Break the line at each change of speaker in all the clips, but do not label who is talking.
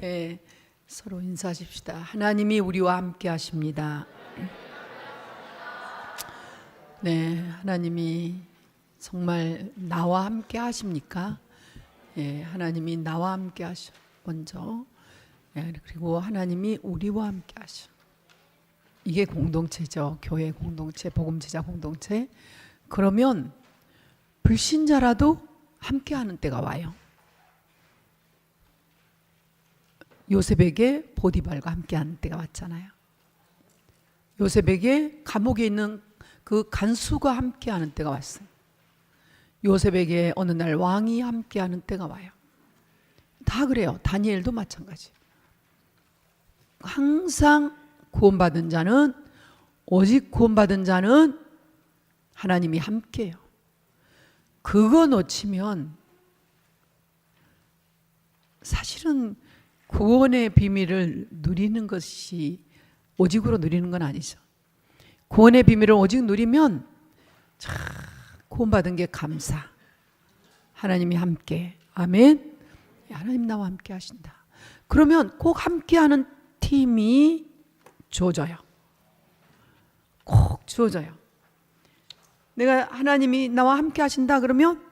네, 서로 인사하십시다. 하나님이 우리와 함께 하십니다. 네, 하나님이 정말 나와 함께 하십니까? 예, 하나님이 나와 함께 하셔. 먼저. 예, 그리고 하나님이 우리와 함께 하셔. 이게 공동체죠. 교회 공동체, 복음제자 공동체. 그러면 불신자라도 함께 하는 때가 와요. 요셉에게 보디발과 함께 하는 때가 왔잖아요. 요셉에게 감옥에 있는 그 간수가 함께 하는 때가 왔어요. 요셉에게 어느 날 왕이 함께 하는 때가 와요. 다 그래요. 다니엘도 마찬가지. 항상 구원받은 자는, 오직 구원받은 자는 하나님이 함께해요. 그거 놓치면 사실은 구원의 비밀을 누리는 것이 오직으로 누리는 건 아니죠. 구원의 비밀을 오직 누리면 참 구원받은 게 감사. 하나님이 함께. 아멘. 하나님 나와 함께 하신다. 그러면 꼭 함께하는 팀이 주어져요. 꼭 주어져요. 내가 하나님이 나와 함께 하신다 그러면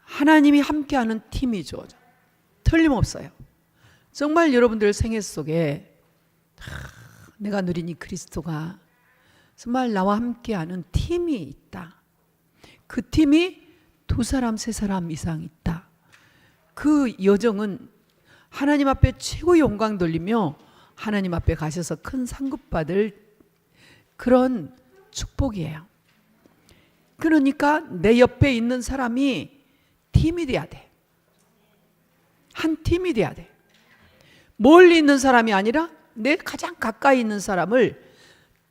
하나님이 함께하는 팀이 주어져. 틀림없어요. 정말 여러분들 생애 속에 내가 누린 이 그리스도가 정말 나와 함께하는 팀이 있다. 그 팀이 2사람, 3사람 이상 있다. 그 여정은 하나님 앞에 최고의 영광 돌리며 하나님 앞에 가셔서 큰 상급 받을 그런 축복이에요. 그러니까 내 옆에 있는 사람이 팀이 돼야 돼. 한 팀이 돼야 돼. 멀리 있는 사람이 아니라 내 가장 가까이 있는 사람을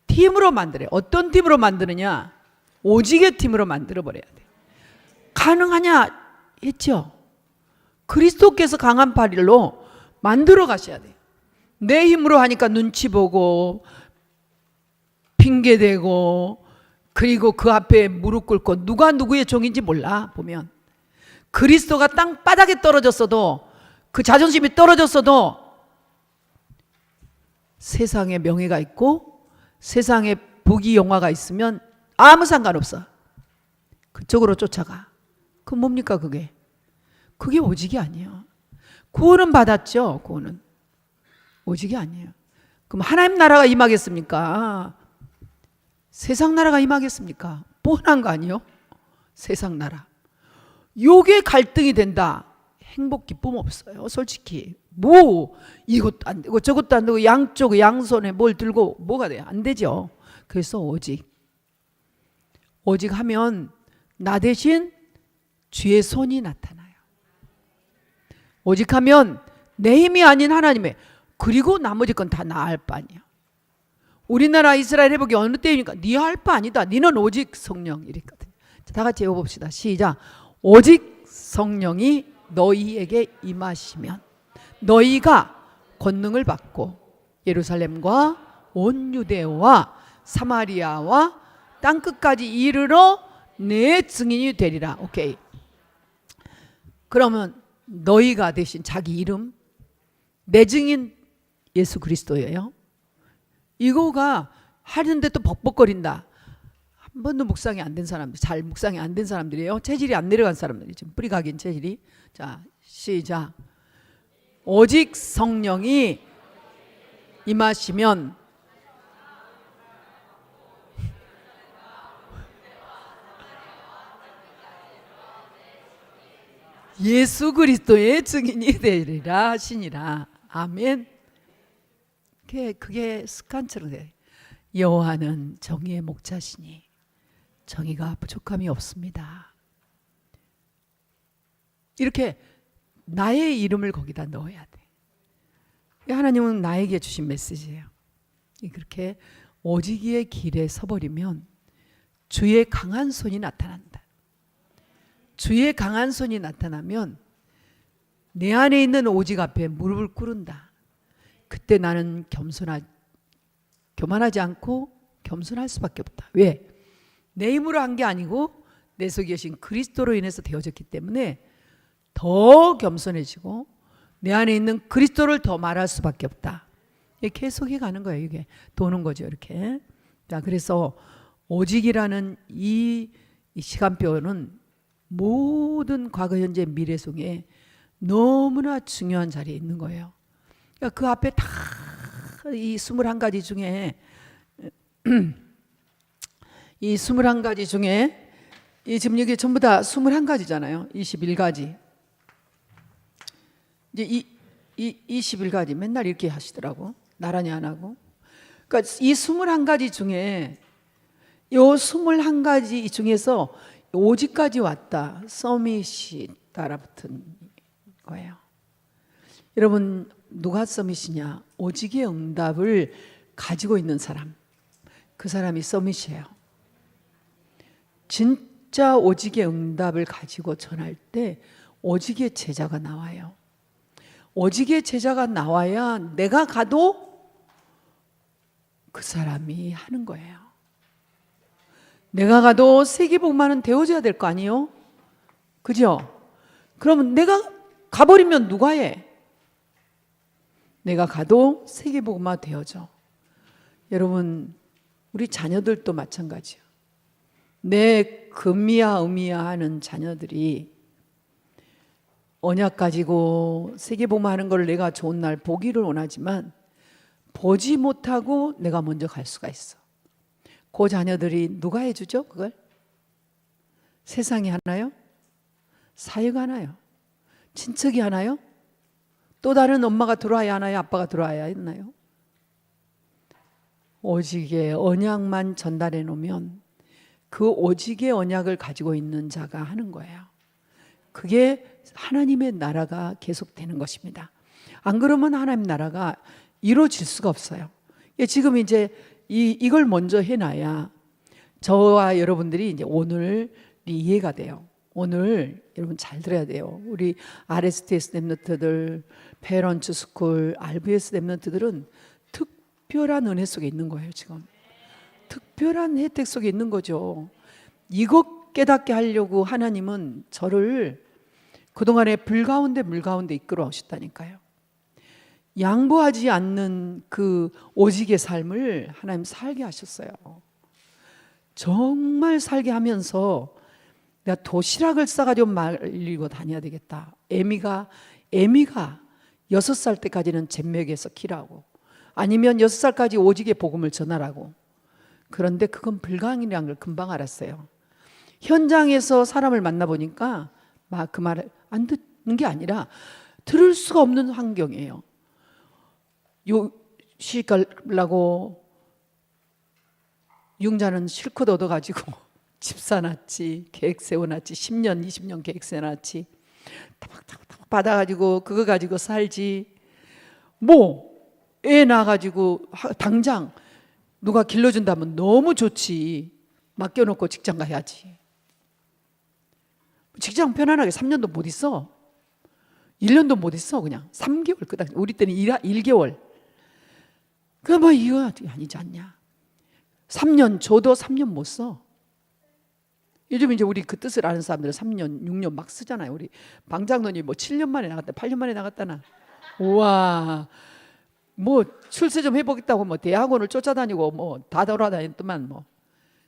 팀으로 만들어요. 어떤 팀으로 만드느냐? 오직의 팀으로 만들어버려야 돼. 가능하냐? 했죠. 그리스도께서 강한 발로 만들어 가셔야 돼. 내 힘으로 하니까 눈치 보고 핑계대고 그리고 그 앞에 무릎 꿇고 누가 누구의 종인지 몰라. 보면 그리스도가 땅바닥에 떨어졌어도, 그 자존심이 떨어졌어도 세상에 명예가 있고 세상에 복이 영화가 있으면 아무 상관없어. 그쪽으로 쫓아가. 그 뭡니까 그게? 그게 오직이 아니에요. 구원은 받았죠. 구원은 오직이 아니에요. 그럼 하나님 나라가 임하겠습니까? 세상 나라가 임하겠습니까? 뻔한 거 아니에요? 세상 나라. 요게 갈등이 된다. 행복 기쁨 없어요. 솔직히 뭐 이것도 안 되고 저것도 안 되고 양쪽 양손에 뭘 들고 뭐가 돼요? 안 되죠. 그래서 오직 하면 나 대신 주의 손이 나타나요. 오직하면 내 힘이 아닌 하나님의, 그리고 나머지 건 다 나 할 바 아니야. 우리나라 이스라엘 회복이 어느 때입니까? 네 할 바 아니다. 너는 오직 성령 이랬거든요. 다 같이 해봅시다. 시작. 오직 성령이 너희에게 임하시면 너희가 권능을 받고 예루살렘과 온 유대와 사마리아와 땅끝까지 이르러 내 증인이 되리라. 오케이. 그러면 너희가 대신 자기 이름, 내 증인 예수 그리스도예요. 이거가 하는데 또 벅벅거린다. 한 번도 묵상이 안 된 사람들, 잘 묵상이 안 된 사람들이에요. 체질이 안 내려간 사람들이 지금 뿌리 각인 체질이. 자, 시작. 오직 성령이 임하시면 예수 그리스도의 증인이 되리라 하시니라. 아멘. 그게 습관처럼 돼. 여호와는 정의의 목자시니 정의가 부족함이 없습니다. 이렇게 나의 이름을 거기다 넣어야 돼. 하나님은 나에게 주신 메시지예요. 그렇게 오직의 길에 서버리면 주의 강한 손이 나타난다. 주의 강한 손이 나타나면 내 안에 있는 오직 앞에 무릎을 꿇는다. 그때 나는 교만하지 않고 겸손할 수밖에 없다. 왜? 내 힘으로 한 게 아니고 내 속에 계신 그리스도로 인해서 되어졌기 때문에 더 겸손해지고 내 안에 있는 그리스도를 더 말할 수밖에 없다. 이게 계속해 가는 거예요. 이게 도는 거죠. 이렇게. 자, 그래서 오직이라는 이 시간표는 모든 과거, 현재, 미래 속에 너무나 중요한 자리에 있는 거예요. 그러니까 그 앞에 다 이 21가지 중에 이 21가지 중에 이 지금 여기 전부 다 21가지잖아요. 21가지. 이제 이 21가지 맨날 이렇게 하시더라고. 나란히 안 하고. 그러니까 이 21가지 중에 요 21가지 중에서 오직까지 왔다. 서밋이 따라붙은 거예요. 여러분, 누가 서밋이냐? 오직의 응답을 가지고 있는 사람. 그 사람이 서밋이에요. 진짜 오직의 응답을 가지고 전할 때 오직의 제자가 나와요. 오직의 제자가 나와야 내가 가도 그 사람이 하는 거예요. 내가 가도 세계복음화는 되어져야 될 거 아니에요? 그죠? 그러면 내가 가버리면 누가 해? 내가 가도 세계복음화 되어져. 여러분, 우리 자녀들도 마찬가지예요. 내 금이야 음이야 하는 자녀들이 언약 가지고 세계복음화 하는 걸 내가 좋은 날 보기를 원하지만 보지 못하고 내가 먼저 갈 수가 있어. 그 자녀들이 누가 해주죠? 그걸? 세상이 하나요? 사회가 하나요? 친척이 하나요? 또 다른 엄마가 들어와야 하나요? 아빠가 들어와야 했나요? 오직의 언약만 전달해 놓으면 그 오직의 언약을 가지고 있는 자가 하는 거예요. 그게 하나님의 나라가 계속되는 것입니다. 안 그러면 하나님 나라가 이루어질 수가 없어요. 지금 이제 이걸 먼저 해놔야 저와 여러분들이 이제 오늘 이해가 돼요. 오늘 여러분 잘 들어야 돼요. 우리 RSTS 랩런트들, 페런츠 스쿨, RVS 랩런트들은 특별한 은혜 속에 있는 거예요. 지금 특별한 혜택 속에 있는 거죠. 이것 깨닫게 하려고 하나님은 저를 그동안에 불 가운데 물 가운데 이끌어 오셨다니까요. 양보하지 않는 그 오직의 삶을 하나님 살게 하셨어요. 정말 살게 하면서 내가 도시락을 싸가지고 말리고 다녀야 되겠다. 에미가 6살 때까지는 잼맥에서 키라고, 아니면 6살까지 오직의 복음을 전하라고. 그런데 그건 불가능이라는 걸 금방 알았어요. 현장에서 사람을 만나보니까 막 그 말을 안 듣는 게 아니라 들을 수가 없는 환경이에요. 시집 가려고 융자는 실컷 얻어가지고 집 사놨지, 계획 세워놨지, 10년 20년 계획 세워놨지, 타박타박 받아가지고 그거 가지고 살지. 애 낳아가지고 당장 누가 길러준다면 너무 좋지. 맡겨놓고 직장 가야지. 직장 편안하게 3년도 못 있어. 1년도 못 있어. 그냥 3개월 끄덕. 우리 때는 1개월. 그러면 이거 아니지 않냐. 3년 줘도 3년 못 써. 요즘 이제 우리 그 뜻을 아는 사람들은 3년 6년 막 쓰잖아요. 우리 방장로님 7년 만에 나갔다 8년 만에 나갔다나. 우와, 출세 좀 해보겠다고 대학원을 쫓아다니고 다 돌아다녔더만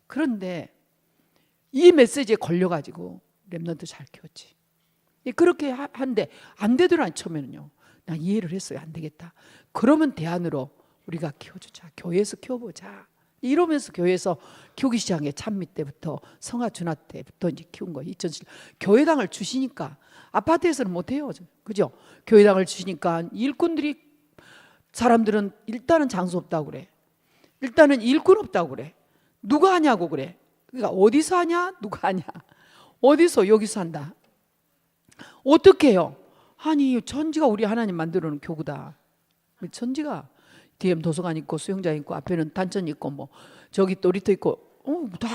그런데 이 메시지에 걸려가지고 랩런트 잘 키웠지. 그렇게 한데 안 되더라. 처음에는요. 나 이해를 했어요. 안 되겠다. 그러면 대안으로 우리가 키워주자. 교회에서 키워보자. 이러면서 교회에서 키우기 시작한 게 찬미 때부터 성화 준하 때부터 이제 키운 거예요. 2007 교회당을 주시니까 아파트에서는 못해요. 그죠? 교회당을 주시니까 일꾼들이, 사람들은 일단은 장소 없다고 그래. 일단은 일꾼 없다고 그래. 누가 하냐고 그래. 그러니까 어디서 하냐? 누가 하냐? 어디서? 여기서 한다. 어떻게 해요? 아니, 천지가 우리 하나님 만들어 놓은 교구다. 천지가 DM 도서관 있고 수영장 있고 앞에는 단천 있고 저기 놀이터 있고 다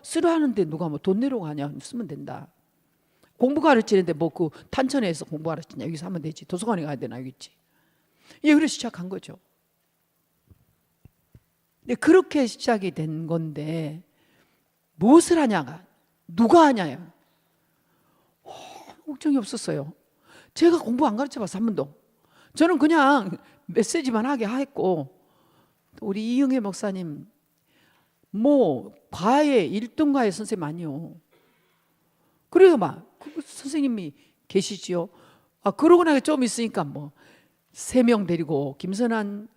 쓰려 하는데 누가 돈 내려고 하냐? 쓰면 된다. 공부 가르치는데 그 탄천에서 공부 가르치냐? 여기서 하면 되지. 도서관에 가야 되나? 여기 있지. 그래서 시작한 거죠. 그렇게 시작이 된 건데 무엇을 하냐가, 누가 하냐요. 걱정이 없었어요. 제가 공부 안 가르쳐봐서 한 번도. 저는 그냥 메시지만 하게 했고, 우리 이영애 목사님 뭐 과외 1등과외 선생님 아니요. 그래요. 그 선생님이 계시지요. 그러고 나서 좀 있으니까 뭐 3명 데리고 김선한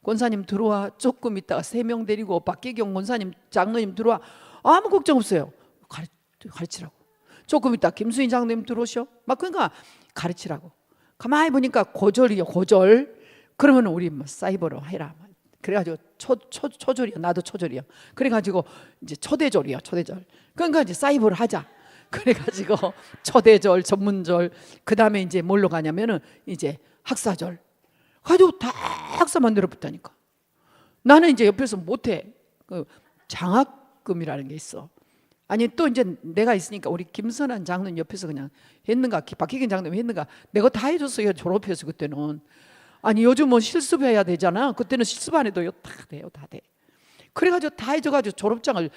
권사님 들어와, 조금 있다가 3명 데리고 박기경 권사님 장로님 들어와. 아무 걱정 없어요. 가르치라고. 조금 있다 김수인 장로님 들어오셔. 그러니까 가르치라고. 가만히 보니까 고졸이요, 고졸. 그러면 우리 뭐 사이버로 해라. 그래가지고 초졸이요, 나도 초졸이요. 그래가지고 이제 초대졸이요, 초대졸. 그러니까 이제 사이버를 하자. 그래가지고 초대졸, 전문졸, 그 다음에 이제 뭘로 가냐면은 이제 학사졸. 가지고 다 학사 만들어붙다니까. 나는 이제 옆에서 못해. 그 장학금이라는 게 있어. 아니 또 이제 내가 있으니까 우리 김선한 장로님 옆에서 그냥 했는가, 박희경 장로님 했는가, 내가 다 해줬어요. 졸업해서 그때는. 아니 요즘 뭐 실습해야 되잖아. 그때는 실습 안 해도 다 돼요, 다 돼. 그래가지고 다 해줘가지고 졸업장을,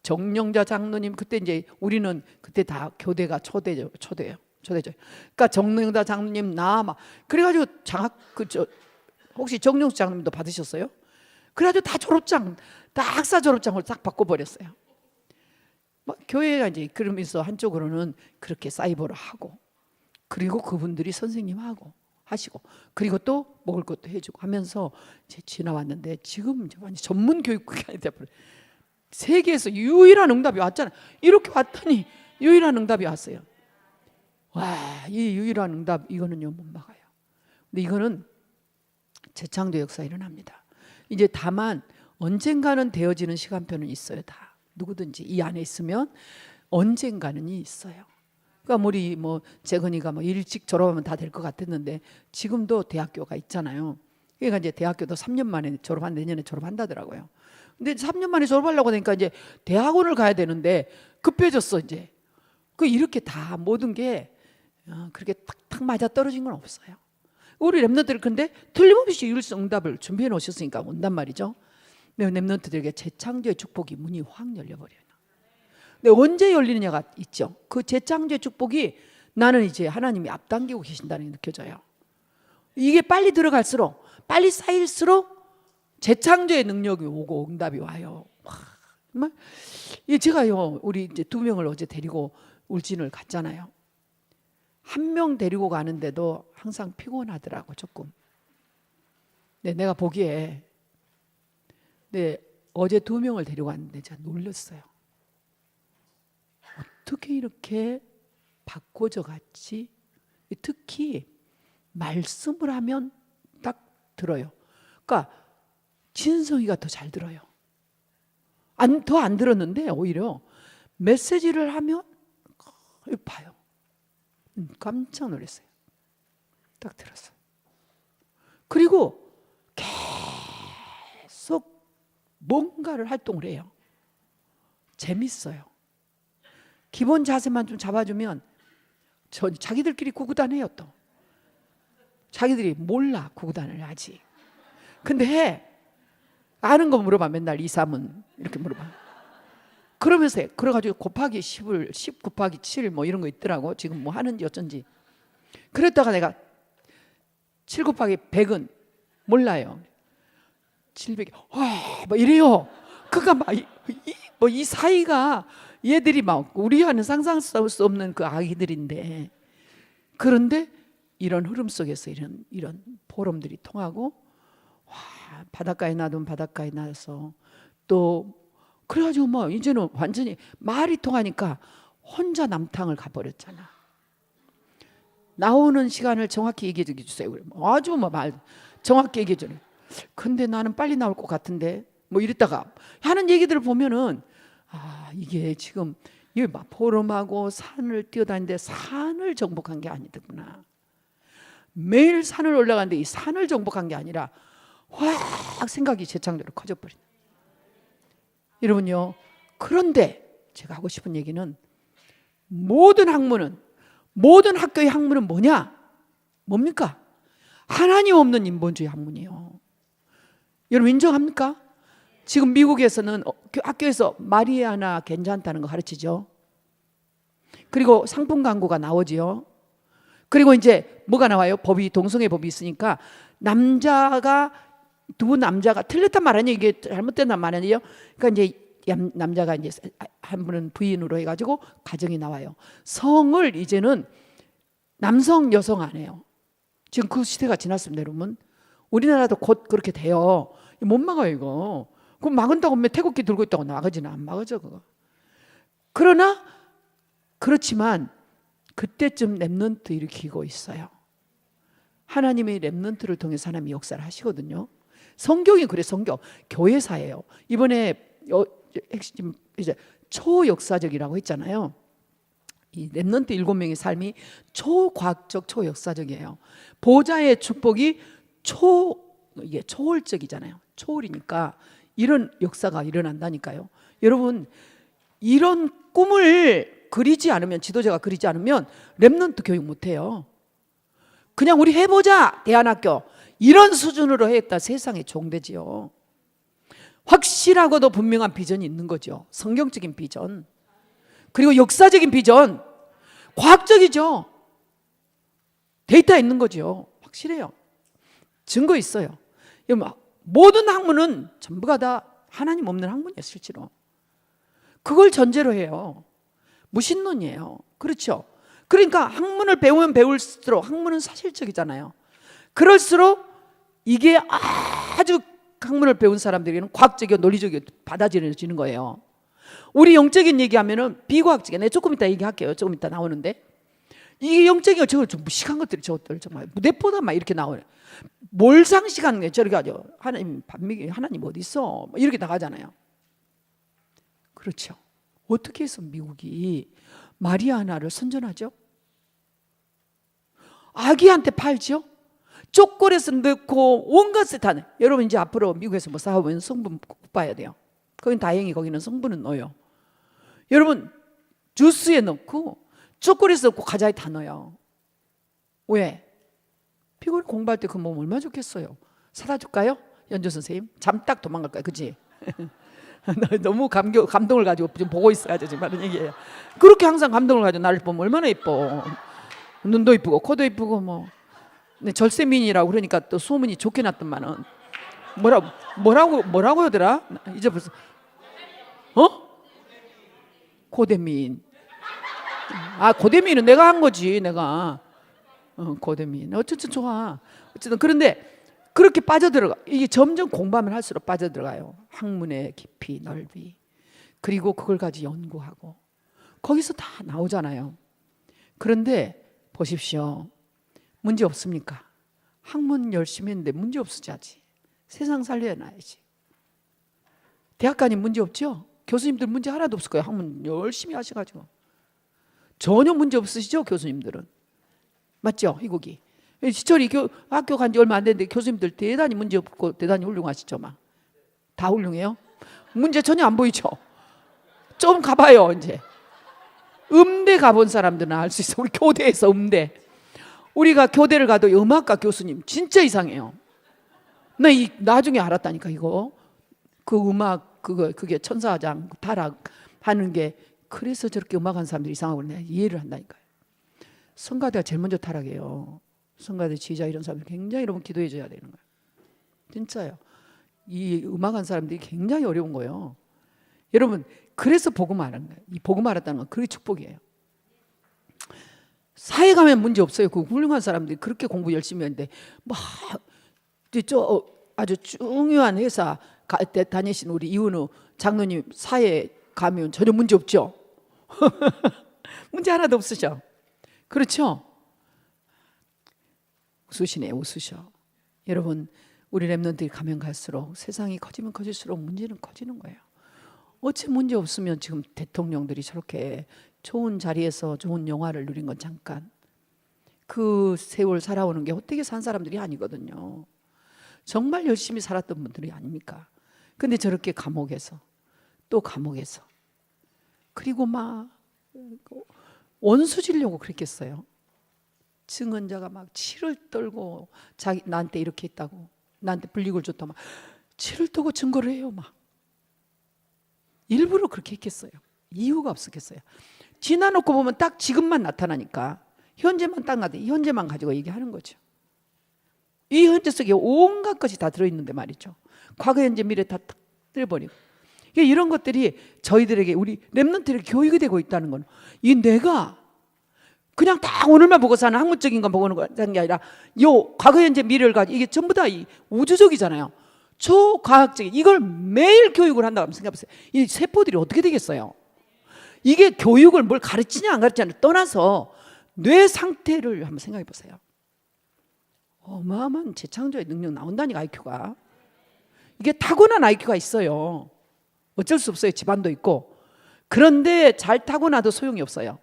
정영자 장로님 그때 이제 우리는 그때 다 교대가 초대예요. 그러니까 정영자 장로님 나 막 그래가지고 장학 혹시 정용수 장로님도 받으셨어요? 그래가지고 다 졸업장, 다 학사 졸업장을 딱 바꿔버렸어요. 교회가 이제 그러면서 한쪽으로는 그렇게 사이버를 하고, 그리고 그분들이 선생님하고 하시고, 그리고 또 먹을 것도 해주고 하면서 이제 지나왔는데, 지금 이제 완전 전문 교육기관이 돼버려. 세계에서 유일한 응답이 왔잖아요. 이렇게 왔더니 유일한 응답이 왔어요. 와, 이 유일한 응답, 이거는요 못 막아요. 근데 이거는 재창조 역사 일어납니다. 이제 다만 언젠가는 되어지는 시간표는 있어요. 다 누구든지 이 안에 있으면 언젠가는 있어요. 그러니까 우리 뭐 재건이가 뭐 일찍 졸업하면 다 될 것 같았는데 지금도 대학교가 있잖아요. 그러니까 이제 대학교도 3년 만에 내년에 졸업한다더라고요. 근데 3년 만에 졸업하려고 하니까 이제 대학원을 가야 되는데 급해졌어 이제. 이렇게 다 모든 게 그렇게 탁탁 맞아 떨어진 건 없어요. 우리 랩런트들 근데 틀림없이 율성응답을 준비해 놓으셨으니까 온단 말이죠. 랩런트들에게 재창조의 축복이 문이 확 열려버려요. 근데 언제 열리느냐가 있죠. 그 재창조의 축복이 나는 이제 하나님이 앞당기고 계신다는 게 느껴져요. 이게 빨리 들어갈수록, 빨리 쌓일수록 재창조의 능력이 오고 응답이 와요. 정말 제가요, 우리 이제 2명을 어제 데리고 울진을 갔잖아요. 1명 데리고 가는데도 항상 피곤하더라고 조금. 네, 내가 보기에 어제 2명을 데리고 왔는데 제가 놀랐어요. 어떻게 이렇게 바꿔져 갔지? 특히 말씀을 하면 딱 들어요. 그러니까 진성이가 더 잘 들어요. 더 안 들었는데 오히려 메시지를 하면 봐요. 깜짝 놀랐어요. 딱 들었어요. 그리고 계속 뭔가를 활동을 해요. 재밌어요. 기본 자세만 좀 잡아주면 자기들끼리 구구단해요. 또 자기들이 몰라 구구단을 아직. 근데 해. 아는 거 물어봐. 맨날 2, 3은 이렇게 물어봐. 그러면서 해. 그래가지고 곱하기 10을 10 곱하기 7 뭐 이런 거 있더라고. 지금 뭐 하는지 어쩐지. 그랬다가 내가 7 곱하기 100은 몰라요. 700이 뭐 이래요. 그러니까 막 이 사이가 얘들이 막 우리와는 상상할 수 없는 그 아기들인데, 그런데 이런 흐름 속에서 이런 포럼들이 통하고, 와, 바닷가에 놔두면 바닷가에 놔서 또 그래가지고 뭐 이제는 완전히 말이 통하니까 혼자 남탕을 가버렸잖아. 나오는 시간을 정확히 얘기해 주세요. 아주 뭐 말 정확히 얘기해 주네. 근데 나는 빨리 나올 것 같은데 뭐 이랬다가 하는 얘기들을 보면은 이게 지금 이 포럼하고 산을 뛰어다니는데 산을 정복한 게 아니더구나. 매일 산을 올라가는데 이 산을 정복한 게 아니라 확 생각이 재창조로 커져버린. 여러분요. 그런데 제가 하고 싶은 얘기는 모든 학교의 학문은 뭐냐? 뭡니까? 하나님 없는 인본주의 학문이에요. 여러분 인정합니까? 지금 미국에서는 학교에서 마리아나 괜찮다는 거 가르치죠. 그리고 상품 광고가 나오지요. 그리고 이제 뭐가 나와요? 법이, 동성애 법이 있으니까 남자가, 두 남자가 틀렸단 말 아니에요. 이게 잘못된단 말 아니에요. 그러니까 이제 남자가 이제 한 분은 부인으로 해가지고 가정이 나와요. 성을 이제는 남성, 여성 안 해요. 지금 그 시대가 지났습니다, 여러분. 우리나라도 곧 그렇게 돼요. 못 막아요, 이거. 그럼 막은다고 하면 태극기 들고 있다고 나가지는 안 막아져, 그거. 그러나 그렇지만 그때쯤 렘넌트 일으키고 있어요. 하나님의 렘넌트를 통해 사람이 역사를 하시거든요. 성경이 그래, 성경. 교회사예요. 이번에 핵심 이제 초역사적이라고 했잖아요. 이 렘넌트 7명의 삶이 초과학적, 초역사적이에요. 보좌의 축복이 이게 초월적이잖아요. 초월이니까 이런 역사가 일어난다니까요. 여러분, 이런 꿈을 그리지 않으면, 지도자가 그리지 않으면 렘넌트 교육 못해요. 그냥 우리 해보자, 대안학교 이런 수준으로 했다 세상에 종되지요. 확실하고도 분명한 비전이 있는 거죠. 성경적인 비전, 그리고 역사적인 비전, 과학적이죠. 데이터 있는 거죠. 확실해요. 증거 있어요. 모든 학문은 전부가 다 하나님 없는 학문이에요, 실제로. 그걸 전제로 해요. 무신론이에요. 그렇죠? 그러니까 학문을 배우면 배울수록, 학문은 사실적이잖아요. 그럴수록 이게 아주 학문을 배운 사람들에게는 과학적이고 논리적이고 받아들여지는 거예요. 우리 영적인 얘기하면은 비과학적이야. 내가 조금 이따 얘기할게요. 조금 이따 나오는데, 이게 영적이고 저거 좀 무식한 것들이, 저것들 정말 무대포다 막 이렇게 나오네. 몰상식한 게 저렇게 하죠. 하나님 어디 있어? 이렇게 나가잖아요. 그렇죠. 어떻게 해서 미국이 마리아나를 선전하죠? 아기한테 팔죠? 초콜릿을 넣고 온갖 세탄. 여러분 이제 앞으로 미국에서 뭐 사오면 성분 꼭 봐야 돼요. 거긴 다행히 거기는 성분은 넣어요. 여러분 주스에 넣고 초콜릿 넣고 과자에 다 넣어요. 왜? 피곤해 공부할 때 그 몸 얼마나 좋겠어요. 사다 줄까요? 연주 선생님? 잠 딱 도망갈 거야. 그치? 너무 감동을 가지고 지금 보고 있어야죠. 지금 하는 얘기예요. 그렇게 항상 감동을 가지고 나를 보면 얼마나 예뻐. 눈도 이쁘고 코도 이쁘고 뭐. 네, 절세미인이라고 그러니까 또 소문이 좋게 났더만은. 뭐라고 하더라? 이제 벌써 고대미인. 고대미인은 내가 한 거지. 내가 고대미인. 어쨌든 좋아. 어쨌든 그런데 그렇게 빠져들어가. 이게 점점 공부하면 할수록 빠져들어가요. 학문의 깊이 넓이. 그리고 그걸 가지고 연구하고 거기서 다 나오잖아요. 그런데 보십시오. 문제 없습니까? 학문 열심히 했는데 문제 없으지. 세상 살려놔야지. 대학가님 문제 없죠? 교수님들 문제 하나도 없을 거예요. 학문 열심히 하셔가지고. 전혀 문제 없으시죠? 교수님들은. 맞죠? 희국이. 시철이 학교 간 지 얼마 안 됐는데 교수님들 대단히 문제 없고 대단히 훌륭하시죠? 막. 다 훌륭해요? 문제 전혀 안 보이죠? 좀 가봐요. 이제 음대 가본 사람들은 알 수 있어. 우리 교대에서 음대. 우리가 교대를 가도 음악과 교수님 진짜 이상해요. 나 나중에 알았다니까. 이거 그 음악 그게 천사장 타락 하는 게 그래서 저렇게 음악하는 사람들이 이상하고 내가 이해를 한다니까요. 성가대가 제일 먼저 타락해요. 성가대 지휘자 이런 사람들 굉장히 여러분 기도해 줘야 되는 거예요. 진짜요. 이 음악하는 사람들이 굉장히 어려운 거예요. 여러분 그래서 복음 알았는 거예요. 이 복음 알았다는 건 그게 축복이에요. 사회 가면 문제 없어요. 그 훌륭한 사람들이 그렇게 공부 열심히 하는데 아주 중요한 회사 다니신 우리 이은우 장로님 사회 가면 전혀 문제 없죠. 문제 하나도 없으셔. 그렇죠? 웃으시네. 웃으셔. 여러분 우리 렘넌트들이 가면 갈수록 세상이 커지면 커질수록 문제는 커지는 거예요. 어째 문제 없으면 지금 대통령들이 저렇게 좋은 자리에서 좋은 영화를 누린 건 잠깐. 그 세월 살아오는 게 어떻게 산 사람들이 아니거든요. 정말 열심히 살았던 분들이 아닙니까? 근데 저렇게 감옥에서 또 감옥에서 그리고 막 원수 지려고 그랬겠어요. 증언자가 막 치를 떨고 나한테 이렇게 했다고 나한테 불이익을 줬다 막 치를 떨고 증거를 해요. 막 일부러 그렇게 했겠어요. 이유가 없었겠어요. 지나놓고 보면 딱 지금만 나타나니까 현재만 딱 놔도 이 현재만 가지고 얘기하는 거죠. 이 현재 속에 온갖 것이 다 들어있는데 말이죠. 과거, 현재, 미래 다 뜯어버리고. 이런 것들이 저희들에게, 우리 렘넌트에게 교육이 되고 있다는 건, 이 뇌가 그냥 딱 오늘만 보고 사는 학문적인 건 보고 사는 게 아니라 요 과거, 현재, 미래를 가지고 이게 전부 다 이 우주적이잖아요. 초과학적인 이걸 매일 교육을 한다고 한번 생각해보세요. 이 세포들이 어떻게 되겠어요? 이게 교육을 뭘 가르치냐 안 가르치냐를 떠나서 뇌 상태를 한번 생각해 보세요. 어마어마한 재창조의 능력 나온다니까, IQ가. 이게 타고난 IQ가 있어요. 어쩔 수 없어요. 집안도 있고. 그런데 잘 타고나도 소용이 없어요.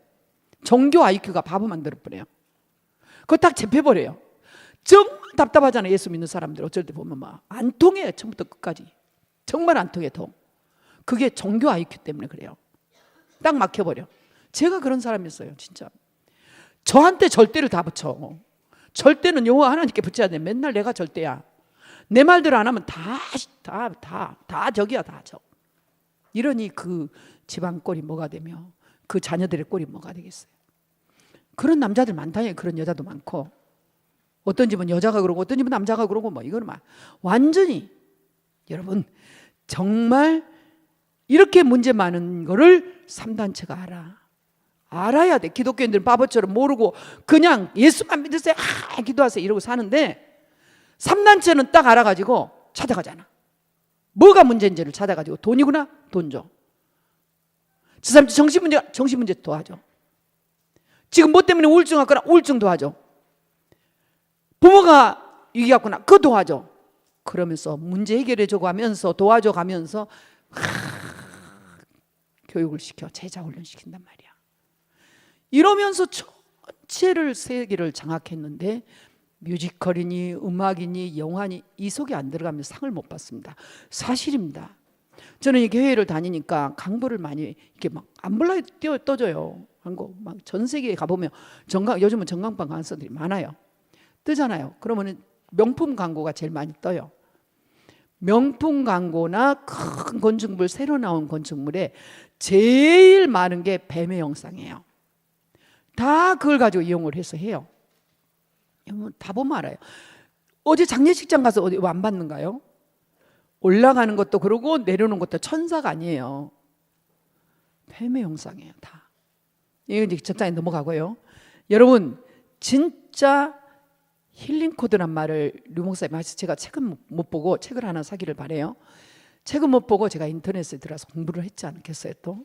종교 IQ가 바보 만들어버려요. 그거 딱 잡혀버려요. 정말 답답하잖아요. 예수 믿는 사람들 어쩔 때 보면 막 안 통해요. 처음부터 끝까지. 정말 안 통해. 그게 종교 IQ 때문에 그래요. 딱 막혀버려. 제가 그런 사람이었어요. 진짜. 저한테 절대를 다 붙여. 절대는 여호와 하나님께 붙여야 돼. 맨날 내가 절대야. 내 말대로 안 하면 다 적이야. 다 적. 이러니 그 집안 꼴이 뭐가 되며 그 자녀들의 꼴이 뭐가 되겠어요. 그런 남자들 많다니. 그런 여자도 많고. 어떤 집은 여자가 그러고 어떤 집은 남자가 그러고 뭐 이거는 막 완전히, 여러분 정말 이렇게 문제 많은 거를 3단체가 알아야 돼. 기독교인들은 바보처럼 모르고 그냥 예수만 믿으세요, 기도하세요 이러고 사는데 3단체는 딱 알아가지고 찾아가잖아. 뭐가 문제인지를 찾아가지고 돈이구나, 돈 줘. 저 사람 정신문제 도와줘. 지금 뭐 때문에 우울증 왔거나 우울증 도와줘. 부모가 위기 왔구나, 그거 도와줘. 그러면서 문제 해결해주고 하면서 도와줘 가면서 교육을 시켜, 제자 훈련시킨단 말이야. 이러면서 전체를 세계를 장악했는데 뮤지컬이니 음악이니 영화니 이 속에 안 들어가면 상을 못 받습니다. 사실입니다. 저는 이 교회를 다니니까 강보를 많이 이렇게 막 암블라에 떠줘요. 광고 막 전 세계에 가보면 요즘은 전광판 광고들이 많아요. 뜨잖아요. 그러면 명품 광고가 제일 많이 떠요. 명품 광고나 큰 건축물, 새로 나온 건축물에 제일 많은 게 뱀의 영상이에요. 다 그걸 가지고 이용을 해서 해요. 다 보면 알아요. 어제 장례식장 가서 어디 안 받는가요? 올라가는 것도 그러고 내려오는 것도 천사가 아니에요. 뱀의 영상이에요. 다. 이거 이제 적당히 넘어가고요. 여러분 진짜 힐링 코드란 말을 류 목사님 하셔서 제가 책은 못 보고 책을 하나 사기를 바래요. 책은 못 보고 제가 인터넷에 들어가서 공부를 했지 않겠어요 또?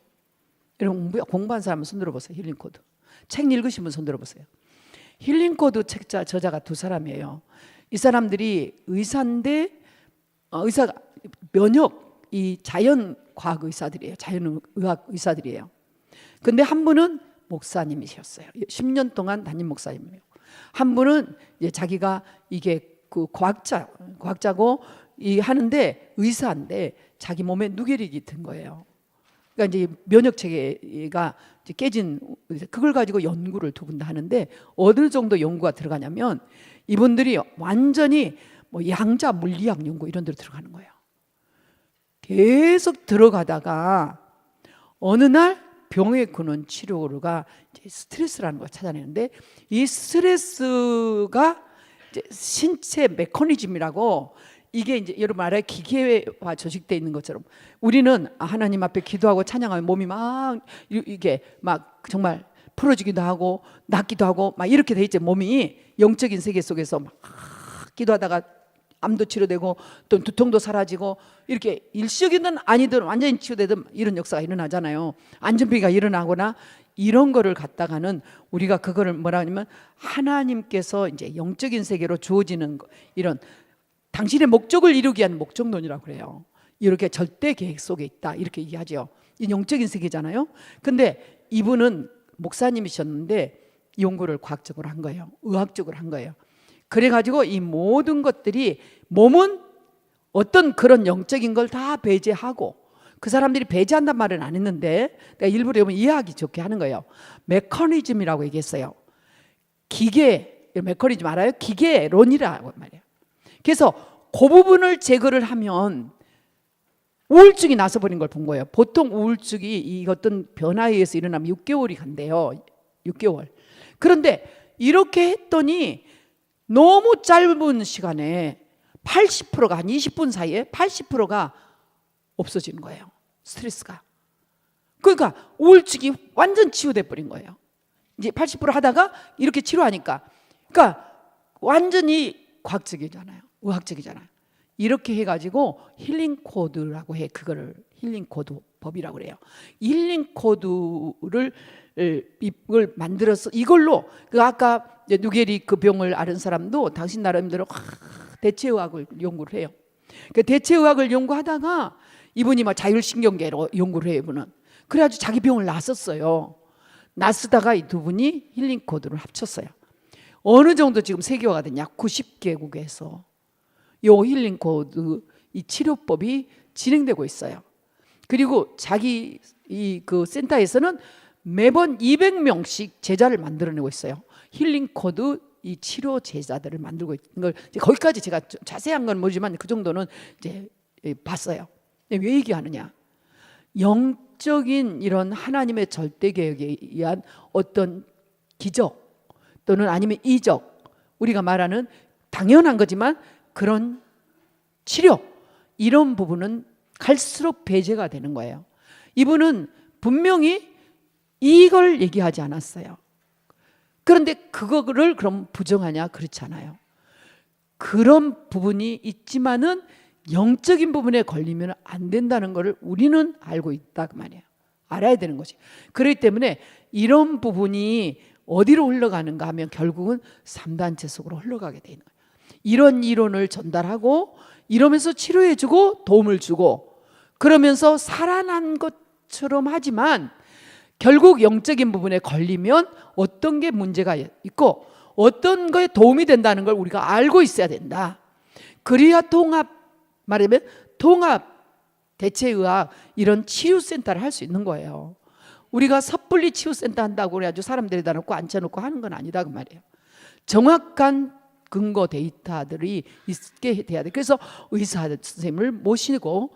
여러분 공부한 사람은 손 들어보세요. 힐링 코드. 책 읽으신 분 손 들어보세요. 힐링 코드 책자 저자가 두 사람이에요. 이 사람들이 의사인데 의사가 면역 이 자연과학 의사들이에요. 자연의학 의사들이에요. 근데 한 분은 목사님이셨어요. 10년 동안 담임 목사님이에요. 한 분은 이제 자기가 이게 그 과학자고 이 하는데 의사인데 자기 몸에 누계력이 든 거예요. 그러니까 이제 면역 체계가 이제 깨진 그걸 가지고 연구를 두 분 다 하는데 어느 정도 연구가 들어가냐면 이분들이 완전히 뭐 양자 물리학 연구 이런 데로 들어가는 거예요. 계속 들어가다가 어느 날 병에 거는 치료가 이제 스트레스라는 걸 찾아내는데 이 스트레스가 이제 신체 메커니즘이라고 이게 이제 여러분 알아요? 기계화 조직되어 있는 것처럼 우리는 하나님 앞에 기도하고 찬양하면 몸이 막 이게 막 정말 풀어지기도 하고 낫기도 하고 막 이렇게 돼 있죠. 몸이 영적인 세계 속에서 막 기도하다가 암도 치료되고 또 두통도 사라지고 이렇게 일시적이든 아니든 완전히 치유되든 이런 역사가 일어나잖아요. 안전병이가 일어나거나 이런 거를 갖다가는 우리가 그거를 뭐라 하냐면 하나님께서 이제 영적인 세계로 주어지는 이런 당신의 목적을 이루기 위한 목적론이라고 그래요. 이렇게 절대 계획 속에 있다 이렇게 얘기하죠. 이 영적인 세계잖아요. 근데 이분은 목사님이셨는데 연구를 과학적으로 한 거예요. 의학적으로 한 거예요. 그래가지고 이 모든 것들이 몸은 어떤 그런 영적인 걸 다 배제하고 그 사람들이 배제한단 말은 안 했는데 내가 일부러 여러분 이해하기 좋게 하는 거예요. 메커니즘이라고 얘기했어요. 기계, 메커니즘 알아요? 기계론이라고 말이에요. 그래서 그 부분을 제거를 하면 우울증이 나서 버린 걸 본 거예요. 보통 우울증이 이 어떤 변화에 의해서 일어나면 6개월이 간대요. 6개월. 그런데 이렇게 했더니 너무 짧은 시간에 80%가 한 20분 사이에 80%가 없어지는 거예요. 스트레스가. 그러니까 우울증이 완전 치유돼 버린 거예요. 이제 80% 하다가 이렇게 치료하니까, 그러니까 완전히 과학적이잖아요. 의학적이잖아요. 이렇게 해가지고 힐링 코드라고 해. 그거를 힐링 코드 법이라고 그래요. 힐링 코드를 이걸 만들어서 이걸로 그 아까 누게리 그 병을 앓은 사람도 당신 나름대로 대체의학을 연구를 해요. 그 대체의학을 연구하다가 이분이 막 자율신경계로 연구를 해요. 이분은. 그래가지고 자기 병을 낫었어요. 낫으다가 이 두 분이 힐링 코드를 합쳤어요. 어느 정도 지금 세계화가 됐냐? 90개국에서 요 힐링 코드 이 치료법이 진행되고 있어요. 그리고 자기 이 그 센터에서는 매번 200명씩 제자를 만들어내고 있어요. 힐링 코드 이 치료 제자들을 만들고 있는 걸 거기까지 제가 자세한 건 모르지만 그 정도는 이제 봤어요. 왜 얘기하느냐? 영적인 이런 하나님의 절대 계획에 의한 어떤 기적 또는 아니면 이적, 우리가 말하는 당연한 거지만 그런 치료, 이런 부분은 갈수록 배제가 되는 거예요. 이분은 분명히 이걸 얘기하지 않았어요. 그런데 그거를 그럼 부정하냐? 그렇지 않아요. 그런 부분이 있지만은 영적인 부분에 걸리면 안 된다는 것을 우리는 알고 있다 그 말이에요. 알아야 되는 거지. 그렇기 때문에 이런 부분이 어디로 흘러가는가 하면 결국은 3단체 속으로 흘러가게 되는 거예요. 이런 이론을 전달하고 이러면서 치료해주고 도움을 주고 그러면서 살아난 것처럼 하지만 결국 영적인 부분에 걸리면 어떤 게 문제가 있고 어떤 거에 도움이 된다는 걸 우리가 알고 있어야 된다. 그래야 말하면 통합 대체의학 이런 치유센터를 할 수 있는 거예요. 우리가 섣불리 치유센터 한다고 그래가지고 사람들에다 놓고 앉혀놓고 하는 건 아니다 그 말이에요. 정확한 근거 데이터들이 있게 돼야 돼. 그래서 의사 선생님을 모시고,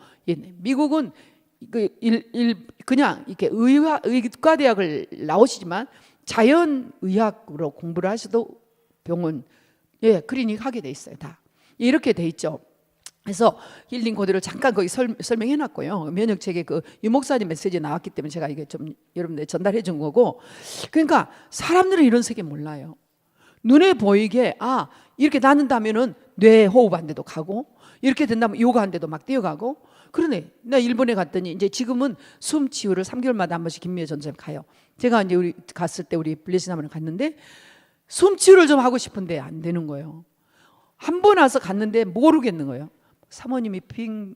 미국은 그냥 이렇게 의과대학을 나오시지만 자연의학으로 공부를 하셔도 병원, 클리닉 하게 돼 있어요. 다 이렇게 돼 있죠. 그래서 힐링 코드를 잠깐 거기 설명해 놨고요. 면역체계 그 유목사님 메시지 나왔기 때문에 제가 이게 좀 여러분들 전달해 준 거고. 그러니까 사람들은 이런 세계 몰라요. 눈에 보이게 이렇게 낫는다면은 뇌 호흡한 데도 가고 이렇게 된다면 요가한 데도 막 뛰어가고. 그러네. 나 일본에 갔더니 이제 지금은 숨 치유를 3개월마다 한 번씩 김미애 전사님 가요. 제가 이제 우리 갔을 때 우리 블레싱하면 갔는데 숨 치유를 좀 하고 싶은데 안 되는 거예요. 한 번 와서 갔는데 모르겠는 거예요. 사모님이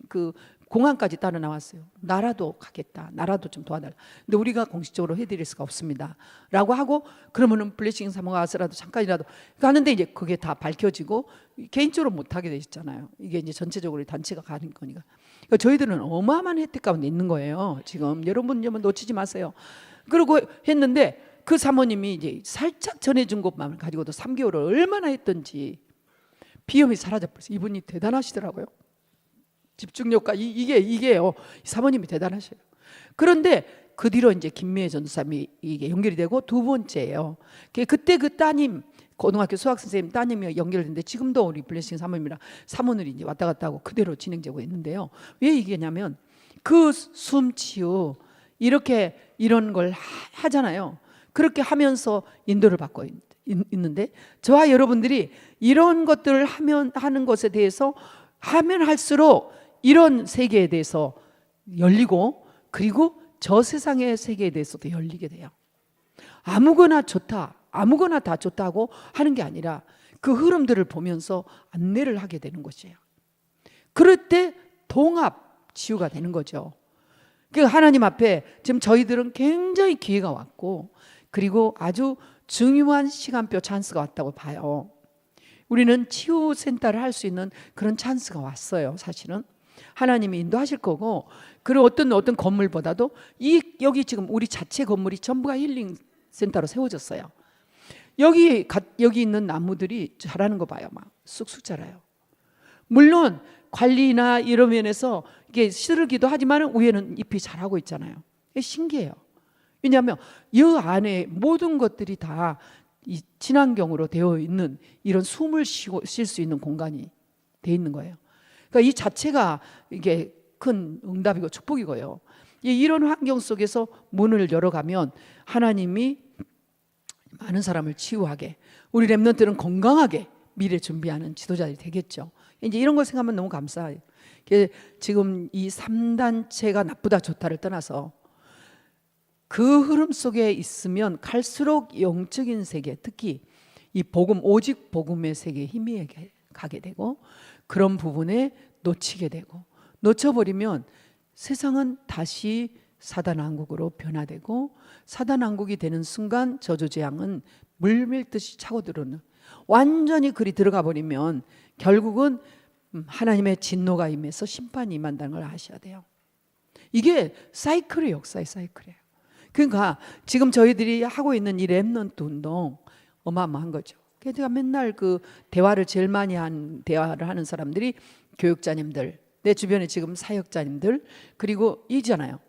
그 공항까지 따라 나왔어요. 나라도 가겠다. 나라도 좀 도와달라. 근데 우리가 공식적으로 해드릴 수가 없습니다. 라고 하고 그러면은 블레싱 사모가 와서라도 잠깐이라도 가는데 이제 그게 다 밝혀지고 개인적으로 못하게 되셨잖아요. 이게 이제 전체적으로 단체가 가는 거니까. 그러니까 저희들은 어마어마한 혜택 가운데 있는 거예요. 지금 여러분 놓치지 마세요. 그러고 했는데 그 사모님이 이제 살짝 전해준 것만 가지고도 3개월을 얼마나 했던지 비염이 사라져버렸어요. 이분이 대단하시더라고요. 집중력과 이게요. 사모님이 대단하셔요. 그런데 그 뒤로 이제 김미애 전도사님이 이게 연결이 되고 두 번째예요. 그때 그 따님 고등학교 수학 선생님 따님이 연결됐는데 지금도 우리 블레싱 사모님이랑 사모들이 이제 왔다 갔다 하고 그대로 진행되고 있는데요. 왜 이게냐면 그 숨치유 이렇게 이런 걸 하잖아요. 그렇게 하면서 인도를 받고 있는데 저와 여러분들이 이런 것들을 하는 것에 대해서 하면 할수록 이런 세계에 대해서 열리고 그리고 저 세상의 세계에 대해서도 열리게 돼요. 아무거나 좋다, 아무거나 다 좋다고 하는 게 아니라 그 흐름들을 보면서 안내를 하게 되는 것이에요. 그럴 때 통합 치유가 되는 거죠. 그러니까 하나님 앞에 지금 저희들은 굉장히 기회가 왔고 그리고 아주 중요한 시간표 찬스가 왔다고 봐요. 우리는 치유센터를 할 수 있는 그런 찬스가 왔어요. 사실은 하나님이 인도하실 거고 그리고 어떤 건물보다도 여기 지금 우리 자체 건물이 전부가 힐링 센터로 세워졌어요. 여기 있는 나무들이 자라는 거 봐요. 막 쑥쑥 자라요. 물론 관리나 이런 면에서 이게 시들기도 하지만 위에는 잎이 자라고 있잖아요. 신기해요. 왜냐하면 이 안에 모든 것들이 다 이 친환경으로 되어 있는 이런 숨을 쉴 수 있는 공간이 돼 있는 거예요. 그러니까 이 자체가 이게 큰 응답이고 축복이고요. 이런 환경 속에서 문을 열어가면 하나님이 많은 사람을 치유하게, 우리 렘넌트는 건강하게 미래 준비하는 지도자들이 되겠죠. 이제 이런 걸 생각하면 너무 감사해요. 지금 이 3단체가 나쁘다 좋다를 떠나서 그 흐름 속에 있으면 갈수록 영적인 세계, 특히 이 복음, 오직 복음의 세계에 힘이 가게 되고, 그런 부분에 놓치게 되고, 놓쳐버리면 세상은 다시 사단 왕국으로 변화되고, 사단 왕국이 되는 순간 저주재앙은 물밀듯이 차고 들어오는, 완전히 그리 들어가 버리면 결국은 하나님의 진노가 임해서 심판이 임한다는 걸 아셔야 돼요. 이게 사이클의 역사의 사이클이에요. 그러니까 지금 저희들이 하고 있는 이 렘넌트 운동 어마어마한 거죠. 제가 맨날 그 대화를 제일 많이 대화를 하는 사람들이 교육자님들, 내 주변에 지금 사역자님들, 그리고 이잖아요.